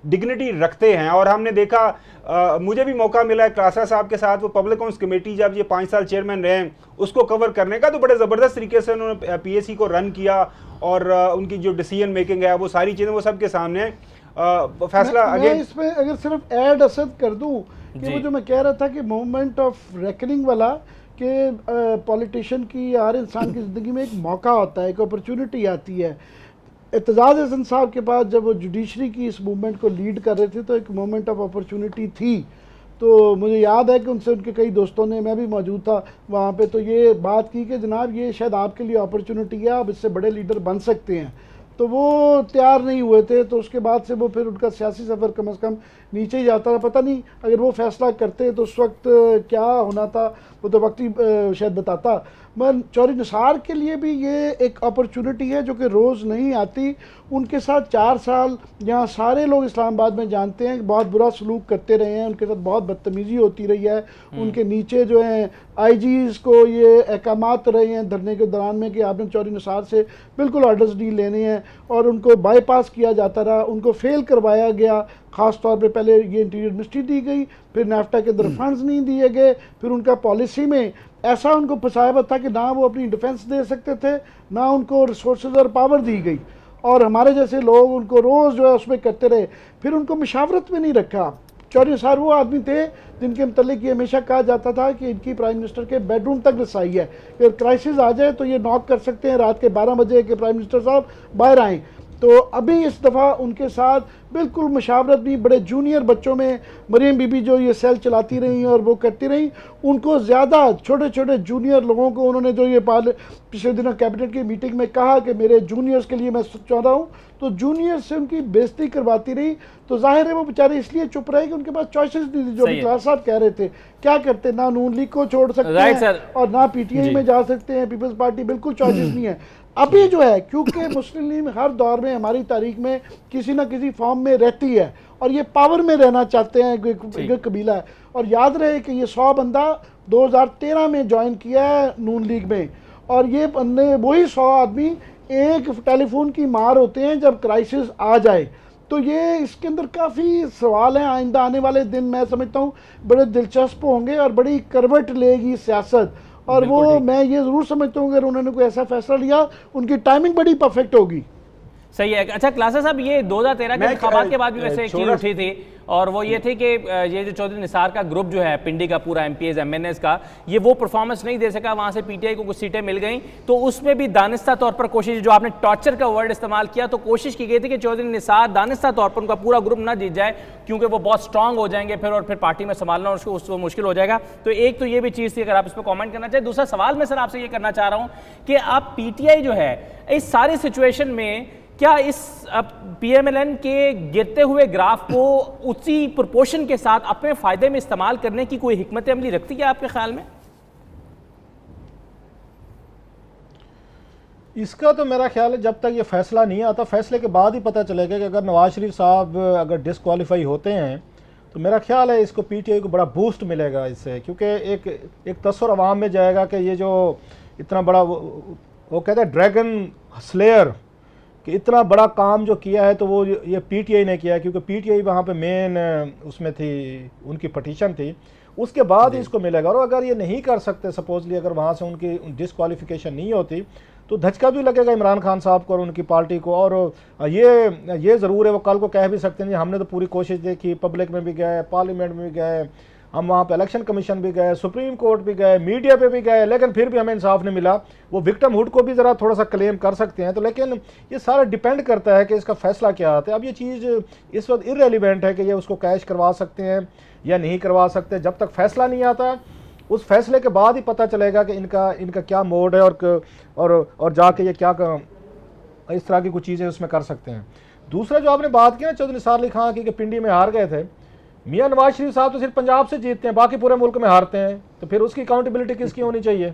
डिग्निटी रखते हैं। और हमने देखा, मुझे भी मौका मिला है क्लासा साहब के साथ, वो पब्लिक अकाउंट्स कमेटी जब ये 5 साल चेयरमैन रहे उसको कवर करने का, तो बड़े ज़बरदस्त तरीके से उन्होंने PAC को रन किया और उनकी जो डिसीजन मेकिंग है वो सारी चीज़ें वो सबके सामने फैसला। मैं इसमें अगर सिर्फ ऐड असद कर दूं कि वो जो मैं कह रहा था कि मूवमेंट ऑफ रेकनिंग वाला, कि पॉलिटिशियन की, हर इंसान की ज़िंदगी में एक मौका होता है, एक अपॉर्चुनिटी आती है। एतजाज़ हसन साहब के पास जब वो जुडिशरी की इस मूवमेंट को लीड कर रहे थे तो एक मोमेंट ऑफ अपॉर्चुनिटी थी। तो मुझे याद है कि उनसे उनके कई दोस्तों ने, मैं भी मौजूद था वहाँ पे, तो ये बात की कि जनाब ये शायद आपके लिए अपॉर्चुनिटी है, आप इससे बड़े लीडर बन सकते हैं। तो वो तैयार नहीं हुए थे। तो उसके बाद से वो फिर उनका सियासी सफ़र कम से कम नीचे ही जाता रहा। पता नहीं अगर वो फैसला करते तो उस वक्त क्या होना था, वो तो वक्त ही शायद बताता। मगर चौधरी निसार के लिए भी ये एक अपॉर्चुनिटी है जो कि रोज़ नहीं आती। उनके साथ 4 साल यहाँ सारे लोग इस्लामाबाद में जानते हैं कि बहुत बुरा सलूक करते रहे हैं, उनके साथ बहुत बदतमीज़ी होती रही है। उनके नीचे जो हैं आईजीज़ को ये अहकामात रहे हैं धरने के दौरान में कि आपने चौधरी निसार से बिल्कुल ऑर्डर्स नहीं लेने हैं, और उनको बाईपास किया जाता रहा, उनको फेल करवाया गया। ख़ास तौर पे पहले ये इंटीरियर मिनिस्ट्री दी गई, फिर नाफ्टा के अंदर फंड्स नहीं दिए गए, फिर उनका पॉलिसी में ऐसा उनको फंसाया था कि ना वो अपनी डिफेंस दे सकते थे, ना उनको रिसोर्सेज और पावर दी गई, और हमारे जैसे लोग उनको रोज़ जो है उसमें करते रहे। फिर उनको मशावरत में नहीं रखा। चौधरी निसार वो आदमी थे जिनके मतलब ये हमेशा कहा जाता था कि इनकी प्राइम मिनिस्टर के बेडरूम तक रसाई है, अगर क्राइसिस आ जाए तो ये नॉक कर सकते हैं रात के 12 बजे के प्राइम मिनिस्टर साहब बाहर आएँ। तो अभी इस दफ़ा उनके साथ बिल्कुल मशावरत भी, बड़े जूनियर बच्चों में मरीम बीबी जो ये सेल चलाती रही और वो करती रही, उनको ज़्यादा छोटे छोटे जूनियर लोगों को उन्होंने जो ये पिछले दिनों कैबिनेट की मीटिंग में कहा कि मेरे जूनियर्स के लिए मैं चाह रहा हूँ, तो जूनियर्स से उनकी बेइज्जती करवाती रही। तो जाहिर है वो बेचारे इसलिए चुप रहे कि उनके पास चॉइसेस नहीं थी। जो क्लास साहब कह रहे थे, क्या करते, ना नून लीग को छोड़ सकते हैं और ना पीटीआई में जा सकते हैं, पीपल्स पार्टी बिल्कुल चॉइसेस नहीं है। अभी जो है क्योंकि मुस्लिम लीग हर दौर में हमारी तारीख में किसी ना किसी फॉर्म में रहती है और ये पावर में रहना चाहते हैं, एक कबीला है। और याद रहे कि ये 100 बंदा 2013 में ज्वाइन किया है नून लीग में, और ये बंदे वही 100 आदमी एक टेलीफोन की मार होते हैं जब क्राइसिस आ जाए। तो ये इसके अंदर काफ़ी सवाल हैं। आइंदा आने वाले दिन मैं समझता हूँ बड़े दिलचस्प होंगे और बड़ी करवट लेगी सियासत, और वो मैं ये ज़रूर समझता हूँ अगर उन्होंने कोई ऐसा फैसला लिया उनकी टाइमिंग बड़ी परफेक्ट होगी। सही है। अच्छा क्लासेस साहब, ये 2013 के इंतखाबात के बाद भी वैसे एक चीज उठी थी, और वो ये थी कि ये जो चौधरी निसार का ग्रुप जो है पिंडी का पूरा एमपीएस एमएनएस का, ये वो परफॉर्मेंस नहीं दे सका, वहां से पीटीआई को कुछ सीटें मिल गई। तो उसमें भी दानिस्ता तौर पर कोशिश, जो आपने टॉर्चर का वर्ड इस्तेमाल किया, तो कोशिश की गई थी कि चौधरी निसार दानिस्ता तौर पर उनका पूरा ग्रुप ना जीत जाए, क्योंकि वो बहुत स्ट्रांग हो जाएंगे फिर, और फिर पार्टी में संभालना उसको मुश्किल हो जाएगा। तो एक तो ये भी चीज़ थी, अगर आप इस पर कॉमेंट करना चाहिए। दूसरा सवाल मैं सर आपसे ये करना चाह रहा हूँ कि आप पीटीआई जो है इस सारी सिचुएशन में क्या इस पीएमएलएन के गिरते हुए ग्राफ को उसी प्रोपोर्शन के साथ अपने फायदे में इस्तेमाल करने की कोई हिकमत अमली रखती है आपके ख्याल में? इसका तो मेरा ख्याल है जब तक ये फैसला नहीं आता, फैसले के बाद ही पता चलेगा कि अगर नवाज शरीफ साहब अगर डिस्क्वालीफाई होते हैं तो मेरा ख्याल है इसको पीटीआई को बड़ा बूस्ट मिलेगा इससे, क्योंकि एक तस्वर अवाम में जाएगा कि ये जो इतना बड़ा वो कहते हैं ड्रैगन स्लेयर, कि इतना बड़ा काम जो किया है तो वो ये पीटीआई ने किया है, क्योंकि पीटीआई वहाँ पे मेन उसमें थी, उनकी पटिशन थी, उसके बाद इसको मिलेगा। और अगर ये नहीं कर सकते, सपोजली अगर वहाँ से उनकी डिस्क्वालिफिकेशन नहीं होती, तो धचका भी लगेगा इमरान खान साहब को और उनकी पार्टी को। और ये ज़रूर है, वो कल को कह भी सकते हैं हमने तो पूरी कोशिश देखी, पब्लिक में भी गए, पार्लियामेंट में भी गए, हम वहाँ पे इलेक्शन कमीशन भी गए, सुप्रीम कोर्ट भी गए, मीडिया पे भी गए, लेकिन फिर भी हमें इंसाफ नहीं मिला। वो विक्टिमहुड को भी ज़रा थोड़ा सा क्लेम कर सकते हैं। तो लेकिन ये सारा डिपेंड करता है कि इसका फैसला क्या आता है। अब ये चीज़ इस वक्त इररेलेवेंट है कि ये उसको कैश करवा सकते हैं या नहीं करवा सकते। जब तक फैसला नहीं आता, उस फैसले के बाद ही पता चलेगा कि इनका क्या मोड है और जाके ये क्या इस तरह की कुछ चीज़ें उसमें कर सकते हैं। दूसरा जो आपने बात की ना चौधरी निसार अली खान की कि पिंडी में हार गए थे, मियां नवाज शरीफ साहब तो सिर्फ पंजाब से जीतते हैं, बाकी पूरे मुल्क में हारते हैं, तो फिर उसकी अकाउंटेबिलिटी किसकी होनी चाहिए?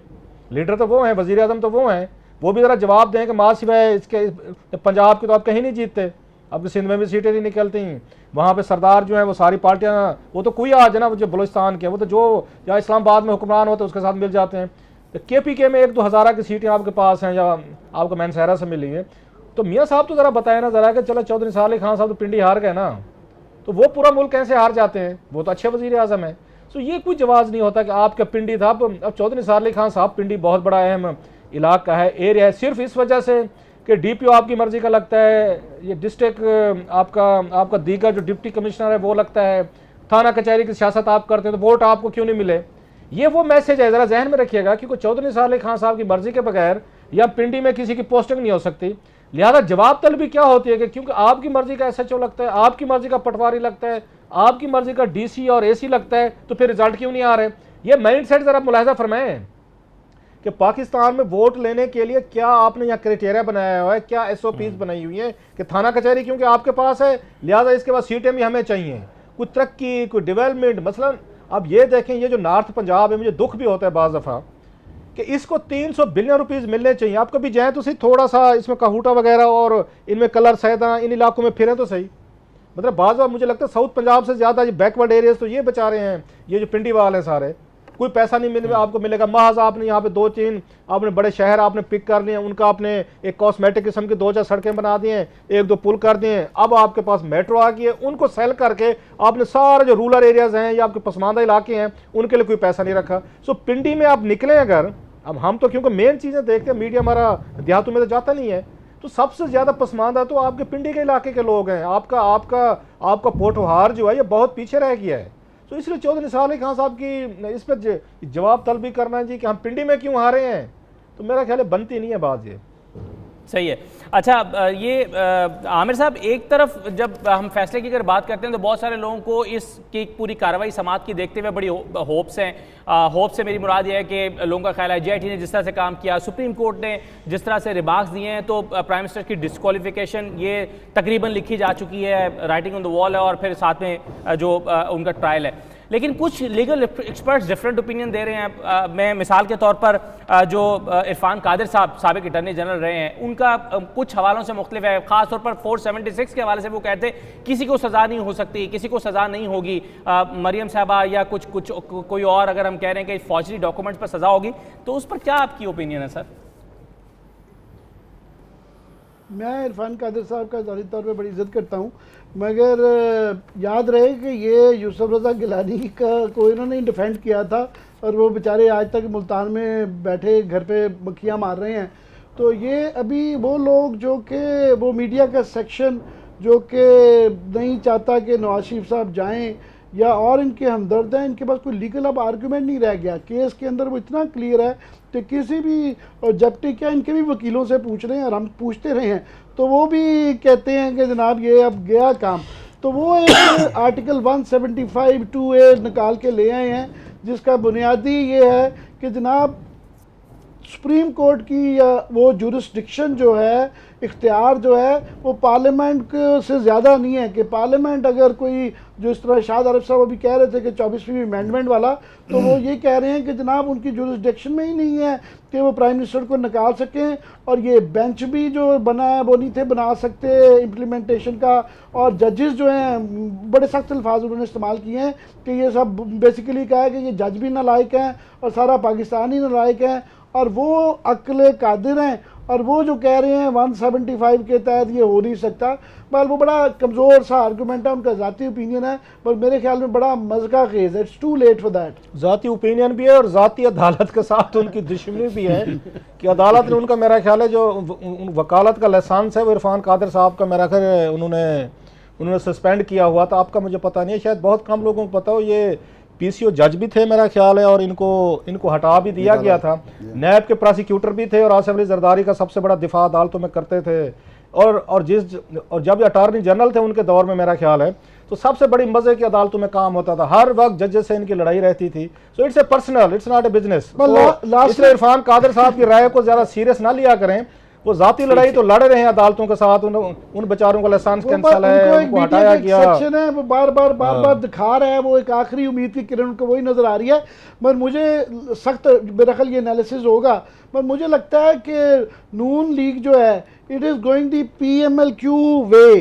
लीडर तो वो हैं, वजीर आजम तो वो हैं, वो भी ज़रा जवाब दें कि माँ सिवाय इसके पंजाब के तो आप कहीं नहीं जीतते, अब सिंध में भी सीटें नहीं निकलती, वहाँ पे सरदार जो है वो सारी पार्टियाँ, वो तो कोई आज है ना जो बलूचिस्तान के, वो तो जो या इस्लामाबाद में हुक्मरान होते उसके साथ मिल जाते हैं। तो KPK में 1-2 हज़ार की सीटें आपके पास हैं या आपको मैनसहरा से मिली है। तो मियाँ साहब तो ज़रा बताए ना ज़रा कि चलो चौधरी निसार अली खान साहब तो पिंडी हार गए ना, तो वो पूरा मुल्क कैसे हार जाते हैं? वो तो अच्छे वजीर आज़म है। तो ये कोई जवाब नहीं होता कि आपका पिंडी था। अब चौधरी निसार अली खान साहब, पिंडी बहुत बड़ा अहम इलाका है, एरिया है, सिर्फ इस वजह से कि DPO आपकी मर्जी का लगता है, ये डिस्ट्रिक्ट आपका दीगर जो डिप्टी कमिश्नर है वो लगता है, थाना कचहरी की सियासत आप करते हैं, तो वोट आपको क्यों नहीं मिले? ये वो मैसेज है, ज़रा जहन में रखिएगा, क्योंकि चौधरी निसार अली खान साहब की मर्जी के बगैर या पिंडी में किसी की पोस्टिंग नहीं हो सकती। लिहाजा जवाब तलबी क्या होती है कि क्योंकि आपकी मर्जी का SHO लगता है, आपकी मर्जी का पटवारी लगता है, आपकी मर्जी का DC और AC लगता है, तो फिर रिजल्ट क्यों नहीं आ रहे? ये माइंडसेट ज़रा मुलाहिजा फरमाएं कि पाकिस्तान में वोट लेने के लिए क्या आपने यहाँ क्राइटेरिया बनाया हुआ है, क्या SOPs बनाई हुई है कि थाना कचहरी क्योंकि आपके पास है, लिहाजा इसके बाद सीटें भी हमें चाहिए, कोई तरक्की, कोई डेवलपमेंट। मसलन अब ये देखें, ये जो नॉर्थ पंजाब है, मुझे दुख भी होता है बाज़ दफ़ा कि इसको 300 बिलियन रुपीस मिलने चाहिए। आप कभी जाए तो सही, थोड़ा सा इसमें कहूटा वगैरह और इनमें कलर सैदा इन इलाकों में फिरें तो सही। मतलब बाज़ बार मुझे लगता है साउथ पंजाब से ज़्यादा ये बैकवर्ड एरियाज तो ये बचा रहे हैं, ये जो पिंडी वाले हैं सारे, कोई पैसा नहीं मिले आपको मिलेगा। महज आपने यहाँ पे 2-3 आपने बड़े शहर आपने पिक कर लिए, उनका आपने एक कॉस्मेटिक किस्म की 2-4 सड़कें बना दी हैं, 1-2 पुल कर दिए, अब आपके पास मेट्रो आ गई है, उनको सेल करके आपने सारे जो रूरल एरियाज हैं या आपके पसमानदा इलाके हैं उनके लिए कोई पैसा नहीं रखा। सो पिंडी में आप निकले अगर, अब हम तो क्योंकि मेन चीज़ें देखते हैं, मीडिया हमारा देहातों में तो जाता नहीं है, तो सबसे ज़्यादा पसमानदा तो आपके पिंडी के इलाके के लोग हैं। आपका पोठोहार जो है ये बहुत पीछे रह गया है। तो इसलिए चौधरी निसार अली खान साहब की इस पर जवाब तलब भी करना है जी कि हम पिंडी में क्यों हारे हैं, तो मेरा ख्याल है बनती नहीं है बात ये। सही है। अच्छा, ये आमिर साहब, एक तरफ जब हम फैसले की अगर बात करते हैं तो बहुत सारे लोगों को इसकी पूरी कार्रवाई समात की देखते हुए बड़ी होप्स हैं। होप से मेरी मुराद ये है कि लोगों का ख्याल है JIT ने जिस तरह से काम किया, सुप्रीम कोर्ट ने जिस तरह से रिमार्क्स दिए हैं, तो प्राइम मिनिस्टर की डिस्क्वालिफिकेशन ये तकरीबन लिखी जा चुकी है, राइटिंग ऑन द वॉल है, और फिर साथ में जो उनका ट्रायल है। लेकिन कुछ लीगल एक्सपर्ट्स डिफरेंट ओपिनियन दे रहे हैं। मैं मिसाल के तौर पर जो इरफान कादिर साहब साबिक अटॉर्नी जनरल रहे हैं, उनका कुछ हवालों से मुख्तलिफ है। ख़ास तौर पर 476 के हवाले से वो कहते हैं किसी को सज़ा नहीं हो सकती, किसी को सज़ा नहीं होगी। मरियम साहबा या कुछ कोई और अगर हम कह रहे हैं कि फौजी डॉक्यूमेंट्स पर सज़ा होगी, तो उस पर क्या आपकी ओपिनियन है सर? मैं इरफान कादिर साहब का ज़ाती तौर पे बड़ी इज़्ज़त करता हूँ, मगर याद रहे कि ये यूसुफ रज़ा गिलानी का कोई इन्होंने डिफेंड किया था और वो बेचारे आज तक मुल्तान में बैठे घर पे मक्खियाँ मार रहे हैं। तो ये अभी वो लोग जो कि वो मीडिया का सेक्शन जो कि नहीं चाहता कि नवाज शरीफ साहब जाएं या और इनके हमदर्द हैं, इनके पास कोई लीगल अब आर्गूमेंट नहीं रह गया। केस के अंदर वो इतना क्लियर है कि किसी भी, और जबकि क्या इनके भी वकीलों से पूछ रहे हैं और हम पूछते रहे हैं, तो वो भी कहते हैं कि जनाब ये अब गया काम। तो वो एक आर्टिकल 175(2)A निकाल के ले आए हैं, जिसका बुनियादी ये है कि जनाब सुप्रीम कोर्ट की वो जुरिस्डिक्शन जो है, इख्तियार जो है, वो पार्लियामेंट से ज़्यादा नहीं है। कि पार्लियामेंट अगर कोई, जो इस तरह शाद आरिफ साहब अभी कह रहे थे कि 24वीं अमेंडमेंट वाला, तो वो ये कह रहे हैं कि जनाब उनकी जुरिस्डिक्शन में ही नहीं है कि वो प्राइम मिनिस्टर को निकाल सकें। और ये बेंच भी जो बना है वो नहीं थे बना सकते इम्प्लीमेंटेशन का। और जजेस जो हैं बड़े सख्त अल्फाज उन्होंने इस्तेमाल किए हैं कि ये सब बेसिकली कहा है कि ये जज भी नालायक हैं और सारा पाकिस्तान ही नालायक है, और वो अक्ल कादिर हैं, और वो जो कह रहे हैं 175 के तहत ये हो नहीं सकता। बल वो बड़ा कमज़ोर सा आर्गूमेंट है, उनका ज़ाती ओपिनियन है, पर मेरे ख्याल में बड़ा मज़का खेज है। It's too late for that. ज़ाती ओपिनियन भी है और ज़ाती अदालत के साथ उनकी दुश्मनी भी है कि अदालत ने उनका, मेरा ख्याल है जो वकालत का लाइसेंस है वो इरफान कादिर साहब का मेरा ख्याल है उन्होंने सस्पेंड किया हुआ था। आपका मुझे पता नहीं है, शायद बहुत कम लोगों को पता हो। ये PCO जज भी थे मेरा ख्याल है, और इनको हटा भी दिया गया था। नैब के प्रोसिक्यूटर भी थे और आसिफ अली जरदारी का सबसे बड़ा दिफा अदालतों में करते थे। और जब अटॉर्नी जनरल थे उनके दौर में मेरा ख्याल है, तो सबसे बड़ी मजे की अदालतों में काम होता था, हर वक्त जजेस से इनकी लड़ाई रहती थी। So it's a personal, it's not a business. इसलिए इरफान कादिर साहब की राय को ज़्यादा सीरियस ना लिया करें। वो जाती लड़ाई तो लड़ रहे हैं अदालतों के साथ, उन बेचारों का लाइसेंस कैंसिल है, उनको हटाया गया है, वो बार बार दिखा रहा है, वो एक आखिरी उम्मीद की किरण को वही नजर आ रही है। मगर मुझे सख्त मेरा ख्याल ये एनालिसिस होगा, पर मुझे लगता है कि नून लीग जो है it is going the PMLQ way.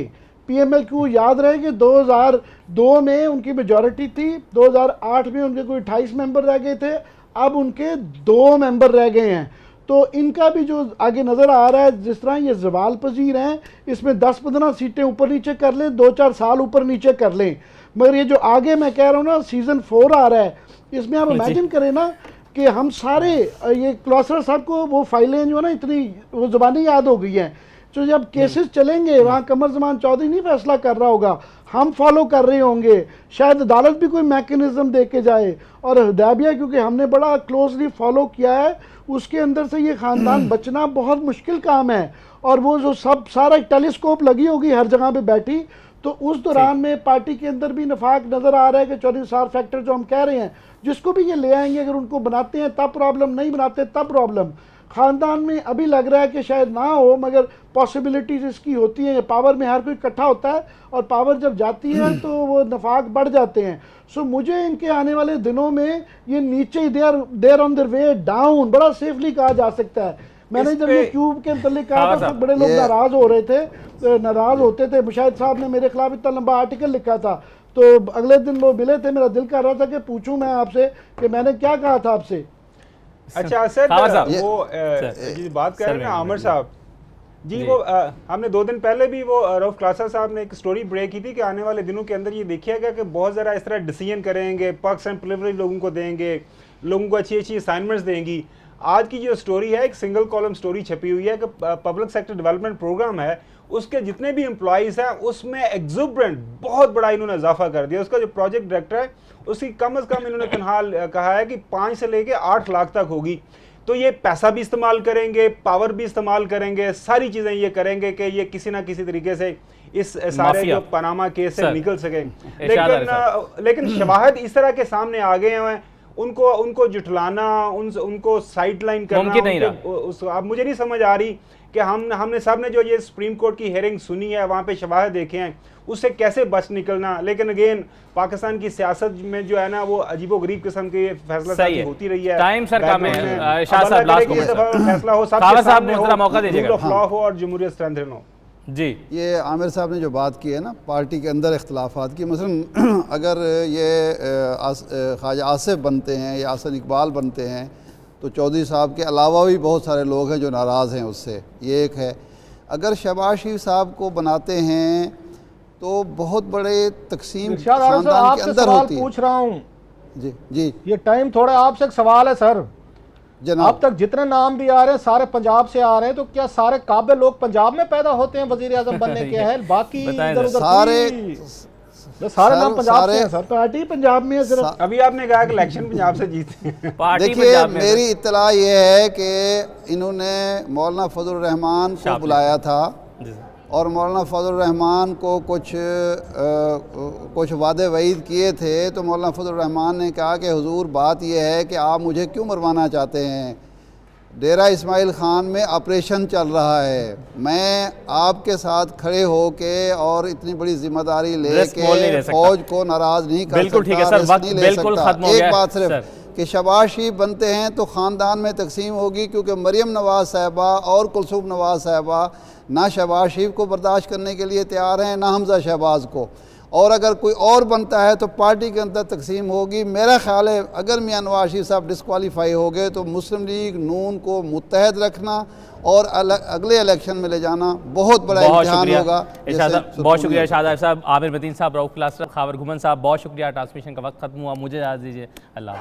PMLQ याद रहे कि 2002 में उनकी मेजॉरिटी थी, 2008 में उनके कोई 28 मेंबर रह गए थे, अब उनके 2 मेंबर रह गए हैं। तो इनका भी जो आगे नज़र आ रहा है, जिस तरह ये जवाल पजीर हैं, इसमें 10-15 सीटें ऊपर नीचे कर लें, 2-4 साल ऊपर नीचे कर लें। मगर ये जो आगे मैं कह रहा हूँ ना, सीज़न 4 आ रहा है, इसमें आप इमेजिन करें ना कि हम सारे ये क्लॉसर साहब को वो फाइलें जो है ना इतनी वो ज़बानी याद हो गई हैं, तो जब केसेस चलेंगे वहाँ कमर ज़मान चौधरी नहीं फैसला कर रहा होगा, हम फॉलो कर रहे होंगे, शायद अदालत भी कोई मैकेनिज्म दे के जाए। और हुदैबिया क्योंकि हमने बड़ा क्लोजली फॉलो किया है, उसके अंदर से ये ख़ानदान बचना बहुत मुश्किल काम है। और वो जो सब सारा टेलीस्कोप लगी होगी हर जगह पे बैठी, तो उस दौरान में पार्टी के अंदर भी नफाक नज़र आ रहा है कि चौधरी निसार फैक्टर जो हम कह रहे हैं, जिसको भी ये ले आएंगे, अगर उनको बनाते हैं तब प्रॉब्लम, नहीं बनाते तब प्रॉब्लम। ख़ानदान में अभी लग रहा है कि शायद ना हो, मगर पॉसिबिलिटीज इसकी होती हैं। पावर में हर कोई इकट्ठा होता है और पावर जब जाती है तो वो नफाक बढ़ जाते हैं। सो मुझे इनके आने वाले दिनों में ये नीचे देर ऑन देयर वे डाउन बड़ा सेफली कहा जा सकता है। मैंने जब ये क्यूब के मतलब कहा था तो बड़े लोग नाराज हो रहे थे, नाराज होते थे। मुशाहिद साहब ने मेरे खिलाफ इतना लंबा आर्टिकल लिखा था, तो अगले दिन वो मिले थे, मेरा दिल कर रहा था कि पूछूं मैं आपसे कि मैंने क्या कहा था आपसे। अच्छा सर, वो बात कर रहे हैं ना आमिर साहब जी, वो हमने 2 दिन पहले भी वो रऊफ क्लासा साहब ने एक स्टोरी ब्रेक की थी कि आने वाले दिनों के अंदर ये देखिए गया कि बहुत ज़रा इस तरह डिसीजन करेंगे, पर्क्स एंड प्रिविलेज लोगों को देंगे, लोगों को अच्छी अच्छी असाइनमेंट्स देंगी। आज की जो स्टोरी है, एक सिंगल कॉलम स्टोरी छपी हुई है कि पब्लिक सेक्टर डेवलपमेंट प्रोग्राम है, उसके जितने भी एम्प्लॉइज़ हैं उसमें एक्जुबरेंट बहुत बड़ा इन्होंने इजाफा कर दिया। उसका जो प्रोजेक्ट डायरेक्टर है उसकी कम अज़ कम इन्होंने तनख्वाह कहा है कि 5 से लेके 8 लाख तक होगी। तो ये पैसा भी इस्तेमाल करेंगे, पावर भी इस्तेमाल करेंगे, सारी चीज़ें ये करेंगे कि ये किसी ना किसी तरीके से इस सारे जो पनामा केस से निकल सके। लेकिन शवाहिद इस तरह के सामने आ गए हैं, उनको जुटलाना, उनको साइडलाइन करना, अब मुझे नहीं समझ आ रही कि हमने सब ने जो ये सुप्रीम कोर्ट की हेयरिंग सुनी है, वहाँ पे शवाहिद देखे हैं, उससे कैसे बच निकलना। लेकिन अगेन पाकिस्तान की सियासत में जो है ना वो अजीबोगरीब किस्म की फैसला होती रही है। टाइम सर कम है, शाह साहब लास्ट फैसला हो, सबके सामने हो, मौका दीजिएगा, रूल ऑफ लॉ हो और जमहूरियत स्ट्रेंथन हो। जी, ये आमिर साहब ने जो बात की है ना पार्टी के अंदर इख्तलाफात की, मसलन अगर ये ख्वाजा आसिफ बनते हैं या हसन इकबाल बनते हैं तो चौधरी साहब के अलावा भी बहुत सारे लोग हैं जो नाराज़ हैं उससे, ये एक है। अगर शहबाज शरीफ साहब को बनाते हैं तो बहुत बड़े तकसीम खानदान के अंदर होती है। पूछ रहा हूँ जी जी, ये टाइम थोड़ा आपसे एक सवाल है सर। अब तक जितने नाम भी आ रहे हैं सारे पंजाब से आ रहे हैं, तो क्या सारे काबिल लोग पंजाब में पैदा होते हैं वजीर आजम बनने के हैं? बाकी सारे नाम पंजाब से हैं सर, पार्टी पंजाब में है सिर्फ। अभी आपने कहा कि इलेक्शन पंजाब से जीते हैं। देखिए मेरी इत्तला ये है कि इन्होंने मौलाना फजल रहमान को बुलाया था और मौलाना फजल रहमान को कुछ वादे वईद किए थे, तो मौलाना फजल रहमान ने कहा कि हुजूर बात यह है कि आप मुझे क्यों मरवाना चाहते हैं, डेरा इस्माइल खान में ऑपरेशन चल रहा है, मैं आपके साथ खड़े होके और इतनी बड़ी जिम्मेदारी लेके फौज को नाराज नहीं कर सकता। एक बात सिर्फ कि शहबाज शरीफ बनते हैं तो ख़ानदान में तकसीम होगी, क्योंकि मरियम नवाज़ साहिबा और कुलसूम नवाज़ साहिबा ना शहबाज शरीफ को बर्दाश्त करने के लिए तैयार हैं ना हमजा शहबाज को, और अगर कोई और बनता है तो पार्टी के अंदर तकसीम होगी। मेरा ख्याल है अगर मियां नवाज शरीफ साहब डिस्क्वालीफाई हो गए तो मुस्लिम लीग नून को मुत्तहद रखना और अगले इलेक्शन में ले जाना बहुत बड़ा इम्तिहान होगा। बहुत शुक्रिया शाहदार साहब, आमिर मतीन साहब, रऊफ क्लासा, खावर घुमन साहब, बहुत शुक्रिया। ट्रांसमिशन का वक्त खत्म हुआ, मुझे इजाज़त दीजिए, अल्लाह।